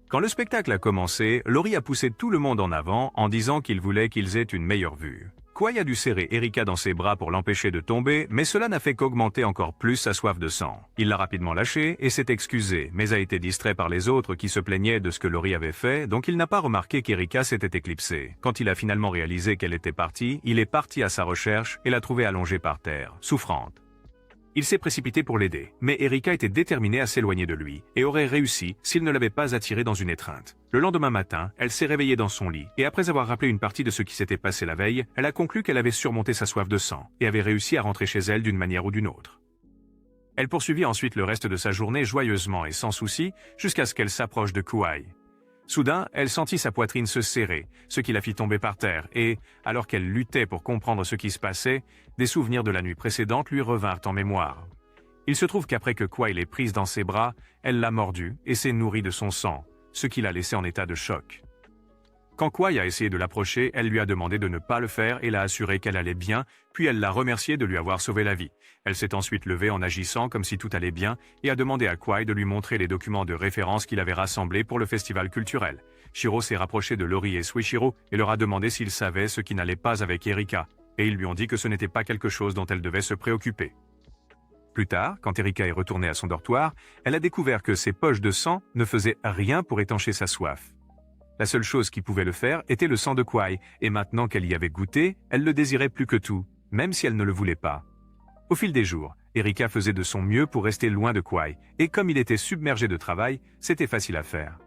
Quand le spectacle a commencé, Lori a poussé tout le monde en avant en disant qu'il voulait qu'ils aient une meilleure vue. Kwai a dû serrer Erika dans ses bras pour l'empêcher de tomber, mais cela n'a fait qu'augmenter encore plus sa soif de sang. Il l'a rapidement lâchée et s'est excusé, mais a été distrait par les autres qui se plaignaient de ce que Lori avait fait, donc il n'a pas remarqué qu'Erika s'était éclipsée. Quand il a finalement réalisé qu'elle était partie, il est parti à sa recherche et l'a trouvée allongée par terre, souffrante. Il s'est précipité pour l'aider, mais Erika était déterminée à s'éloigner de lui et aurait réussi s'il ne l'avait pas attirée dans une étreinte. Le lendemain matin, elle s'est réveillée dans son lit et après avoir rappelé une partie de ce qui s'était passé la veille, elle a conclu qu'elle avait surmonté sa soif de sang et avait réussi à rentrer chez elle d'une manière ou d'une autre. Elle poursuivit ensuite le reste de sa journée joyeusement et sans souci jusqu'à ce qu'elle s'approche de Kwai. Soudain, elle sentit sa poitrine se serrer, ce qui la fit tomber par terre et, alors qu'elle luttait pour comprendre ce qui se passait, des souvenirs de la nuit précédente lui revinrent en mémoire. Il se trouve qu'après que Kwai l'ait prise dans ses bras, elle l'a mordu et s'est nourrie de son sang, ce qui l'a laissé en état de choc. Quand Kwai a essayé de l'approcher, elle lui a demandé de ne pas le faire et l'a assuré qu'elle allait bien, puis elle l'a remercié de lui avoir sauvé la vie. Elle s'est ensuite levée en agissant comme si tout allait bien et a demandé à Kwai de lui montrer les documents de référence qu'il avait rassemblés pour le festival culturel. Shiro s'est rapproché de Lori et Suichiro et leur a demandé s'ils savaient ce qui n'allait pas avec Erika, et ils lui ont dit que ce n'était pas quelque chose dont elle devait se préoccuper. Plus tard, quand Erika est retournée à son dortoir, elle a découvert que ses poches de sang ne faisaient rien pour étancher sa soif. La seule chose qui pouvait le faire était le sang de Kwai, et maintenant qu'elle y avait goûté, elle le désirait plus que tout, même si elle ne le voulait pas. Au fil des jours, Erika faisait de son mieux pour rester loin de Kwai, et comme il était submergé de travail, c'était facile à faire.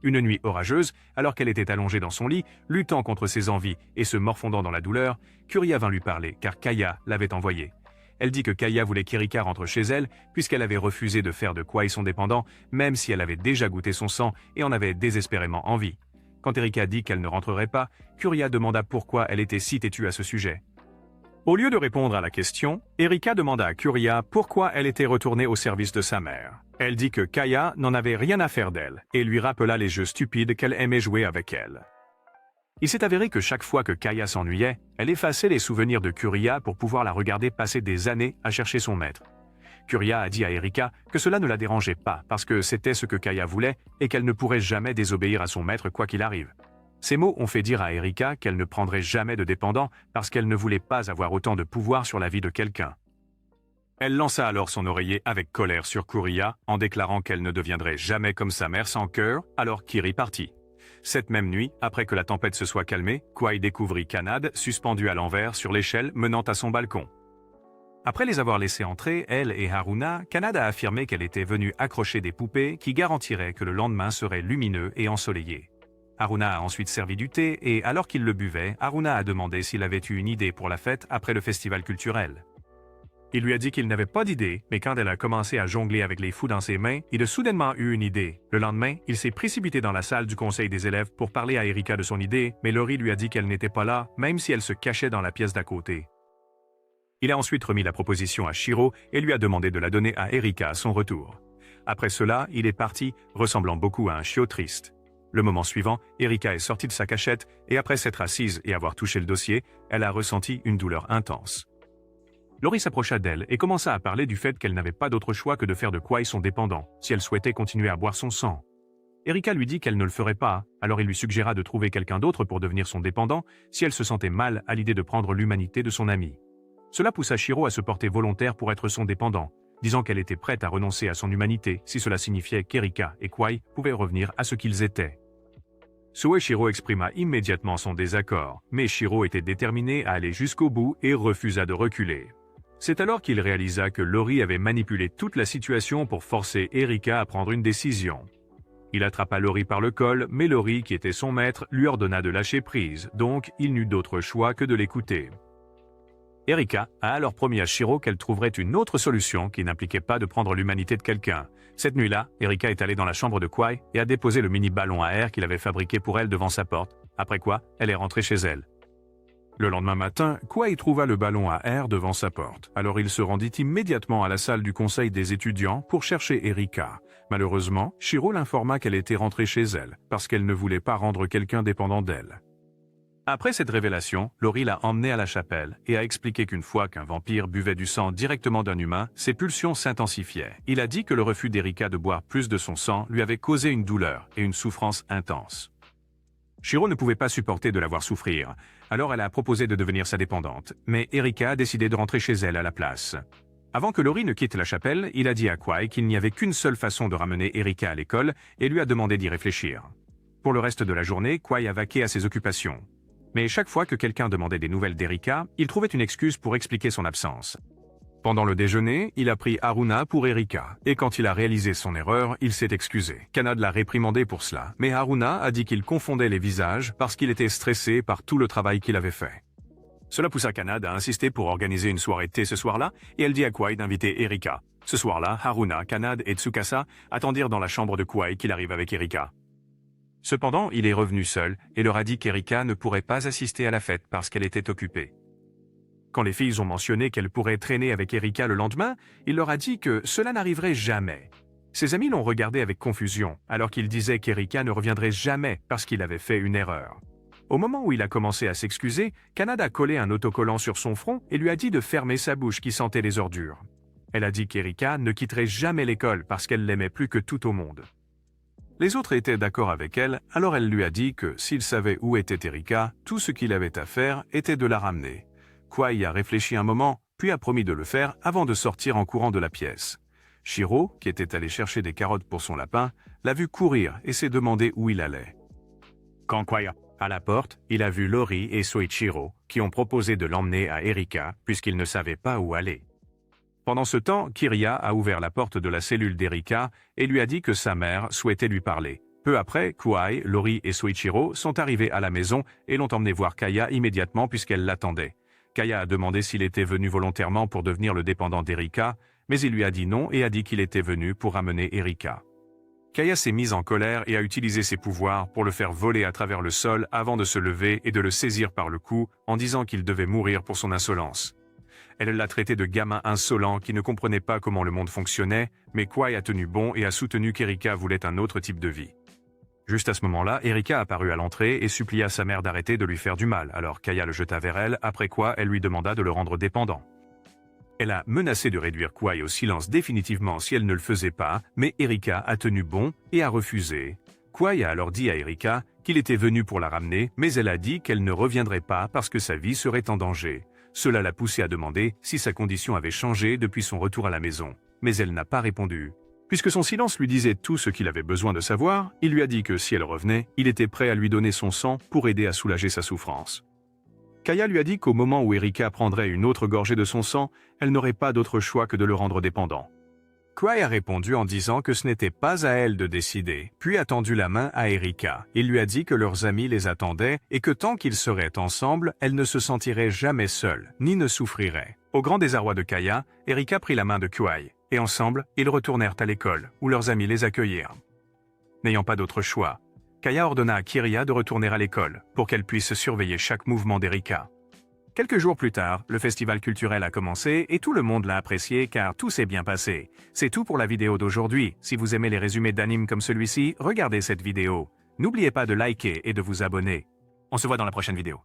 Une nuit orageuse, alors qu'elle était allongée dans son lit, luttant contre ses envies et se morfondant dans la douleur, Kuria vint lui parler, car Kaya l'avait envoyée. Elle dit que Kaya voulait qu'Erika rentre chez elle, puisqu'elle avait refusé de faire de Kwai son dépendant, même si elle avait déjà goûté son sang et en avait désespérément envie. Quand Erika dit qu'elle ne rentrerait pas, Kuria demanda pourquoi elle était si têtue à ce sujet. Au lieu de répondre à la question, Erika demanda à Kuria pourquoi elle était retournée au service de sa mère. Elle dit que Kaya n'en avait rien à faire d'elle, et lui rappela les jeux stupides qu'elle aimait jouer avec elle. Il s'est avéré que chaque fois que Kaya s'ennuyait, elle effaçait les souvenirs de Kuria pour pouvoir la regarder passer des années à chercher son maître. Kuria a dit à Erika que cela ne la dérangeait pas parce que c'était ce que Kaya voulait et qu'elle ne pourrait jamais désobéir à son maître quoi qu'il arrive. Ces mots ont fait dire à Erika qu'elle ne prendrait jamais de dépendant parce qu'elle ne voulait pas avoir autant de pouvoir sur la vie de quelqu'un. Elle lança alors son oreiller avec colère sur Kuria en déclarant qu'elle ne deviendrait jamais comme sa mère sans cœur, alors Kiri partit. Cette même nuit, après que la tempête se soit calmée, Kwai découvrit Kanade suspendu à l'envers sur l'échelle menant à son balcon. Après les avoir laissés entrer, elle et Haruna, Kanade a affirmé qu'elle était venue accrocher des poupées qui garantiraient que le lendemain serait lumineux et ensoleillé. Haruna a ensuite servi du thé et, alors qu'il le buvait, Haruna a demandé s'il avait eu une idée pour la fête après le festival culturel. Il lui a dit qu'il n'avait pas d'idée, mais quand elle a commencé à jongler avec les fous dans ses mains, il a soudainement eu une idée. Le lendemain, il s'est précipité dans la salle du conseil des élèves pour parler à Erika de son idée, mais Lori lui a dit qu'elle n'était pas là, même si elle se cachait dans la pièce d'à côté. Il a ensuite remis la proposition à Shiro et lui a demandé de la donner à Erika à son retour. Après cela, il est parti, ressemblant beaucoup à un chiot triste. Le moment suivant, Erika est sortie de sa cachette et après s'être assise et avoir touché le dossier, elle a ressenti une douleur intense. Lori s'approcha d'elle et commença à parler du fait qu'elle n'avait pas d'autre choix que de faire de Kwai son dépendant, si elle souhaitait continuer à boire son sang. Erika lui dit qu'elle ne le ferait pas, alors il lui suggéra de trouver quelqu'un d'autre pour devenir son dépendant si elle se sentait mal à l'idée de prendre l'humanité de son ami. Cela poussa Shiro à se porter volontaire pour être son dépendant, disant qu'elle était prête à renoncer à son humanité si cela signifiait qu'Erika et Kwai pouvaient revenir à ce qu'ils étaient. Suichiro exprima immédiatement son désaccord, mais Shiro était déterminé à aller jusqu'au bout et refusa de reculer. C'est alors qu'il réalisa que Lori avait manipulé toute la situation pour forcer Erika à prendre une décision. Il attrapa Lori par le col, mais Lori, qui était son maître, lui ordonna de lâcher prise, donc il n'eut d'autre choix que de l'écouter. Erika a alors promis à Shiro qu'elle trouverait une autre solution qui n'impliquait pas de prendre l'humanité de quelqu'un. Cette nuit-là, Erika est allée dans la chambre de Kwai et a déposé le mini-ballon à air qu'il avait fabriqué pour elle devant sa porte, après quoi elle est rentrée chez elle. Le lendemain matin, Kwai trouva le ballon à air devant sa porte. Alors il se rendit immédiatement à la salle du conseil des étudiants pour chercher Erika. Malheureusement, Shiro l'informa qu'elle était rentrée chez elle, parce qu'elle ne voulait pas rendre quelqu'un dépendant d'elle. Après cette révélation, Lori l'a emmenée à la chapelle et a expliqué qu'une fois qu'un vampire buvait du sang directement d'un humain, ses pulsions s'intensifiaient. Il a dit que le refus d'Erika de boire plus de son sang lui avait causé une douleur et une souffrance intense. Shiro ne pouvait pas supporter de la voir souffrir, alors elle a proposé de devenir sa dépendante, mais Erika a décidé de rentrer chez elle à la place. Avant que Lori ne quitte la chapelle, il a dit à Kwai qu'il n'y avait qu'une seule façon de ramener Erika à l'école et lui a demandé d'y réfléchir. Pour le reste de la journée, Kwai a vaqué à ses occupations. Mais chaque fois que quelqu'un demandait des nouvelles d'Erika, il trouvait une excuse pour expliquer son absence. Pendant le déjeuner, il a pris Haruna pour Erika, et quand il a réalisé son erreur, il s'est excusé. Kanade l'a réprimandé pour cela, mais Haruna a dit qu'il confondait les visages parce qu'il était stressé par tout le travail qu'il avait fait. Cela poussa Kanade à insister pour organiser une soirée thé ce soir-là, et elle dit à Kwai d'inviter Erika. Ce soir-là, Haruna, Kanade et Tsukasa attendirent dans la chambre de Kwai qu'il arrive avec Erika. Cependant, il est revenu seul et leur a dit qu'Erika ne pourrait pas assister à la fête parce qu'elle était occupée. Quand les filles ont mentionné qu'elle pourrait traîner avec Erika le lendemain, il leur a dit que cela n'arriverait jamais. Ses amis l'ont regardé avec confusion, alors qu'il disait qu'Erika ne reviendrait jamais parce qu'il avait fait une erreur. Au moment où il a commencé à s'excuser, Kanade a collé un autocollant sur son front et lui a dit de fermer sa bouche qui sentait les ordures. Elle a dit qu'Erika ne quitterait jamais l'école parce qu'elle l'aimait plus que tout au monde. Les autres étaient d'accord avec elle, alors elle lui a dit que s'il savait où était Erika, tout ce qu'il avait à faire était de la ramener. Kwai a réfléchi un moment, puis a promis de le faire avant de sortir en courant de la pièce. Shiro, qui était allé chercher des carottes pour son lapin, l'a vu courir et s'est demandé où il allait. Quand Kwai à la porte, il a vu Lori et Soichiro, qui ont proposé de l'emmener à Erika puisqu'ils ne savaient pas où aller. Pendant ce temps, Kiria a ouvert la porte de la cellule d'Erika et lui a dit que sa mère souhaitait lui parler. Peu après, Kwai, Lori et Soichiro sont arrivés à la maison et l'ont emmené voir Kaya immédiatement puisqu'elle l'attendait. Kaya a demandé s'il était venu volontairement pour devenir le dépendant d'Erika, mais il lui a dit non et a dit qu'il était venu pour ramener Erika. Kaya s'est mise en colère et a utilisé ses pouvoirs pour le faire voler à travers le sol avant de se lever et de le saisir par le cou en disant qu'il devait mourir pour son insolence. Elle l'a traité de gamin insolent qui ne comprenait pas comment le monde fonctionnait, mais Kwai a tenu bon et a soutenu qu'Erika voulait un autre type de vie. Juste à ce moment-là, Erika apparut à l'entrée et supplia sa mère d'arrêter de lui faire du mal, alors Kaya le jeta vers elle, après quoi elle lui demanda de le rendre dépendant. Elle a menacé de réduire Kwai au silence définitivement si elle ne le faisait pas, mais Erika a tenu bon et a refusé. Kwai a alors dit à Erika qu'il était venu pour la ramener, mais elle a dit qu'elle ne reviendrait pas parce que sa vie serait en danger. Cela l'a poussée à demander si sa condition avait changé depuis son retour à la maison, mais elle n'a pas répondu. Puisque son silence lui disait tout ce qu'il avait besoin de savoir, il lui a dit que si elle revenait, il était prêt à lui donner son sang pour aider à soulager sa souffrance. Kaya lui a dit qu'au moment où Erika prendrait une autre gorgée de son sang, elle n'aurait pas d'autre choix que de le rendre dépendant. Kwai a répondu en disant que ce n'était pas à elle de décider, puis a tendu la main à Erika. Il lui a dit que leurs amis les attendaient et que tant qu'ils seraient ensemble, elle ne se sentirait jamais seule, ni ne souffrirait. Au grand désarroi de Kaya, Erika prit la main de Kwai, et ensemble, ils retournèrent à l'école, où leurs amis les accueillirent. N'ayant pas d'autre choix, Kaya ordonna à Kiria de retourner à l'école, pour qu'elle puisse surveiller chaque mouvement d'Erika. Quelques jours plus tard, le festival culturel a commencé et tout le monde l'a apprécié car tout s'est bien passé. C'est tout pour la vidéo d'aujourd'hui. Si vous aimez les résumés d'animes comme celui-ci, regardez cette vidéo. N'oubliez pas de liker et de vous abonner. On se voit dans la prochaine vidéo.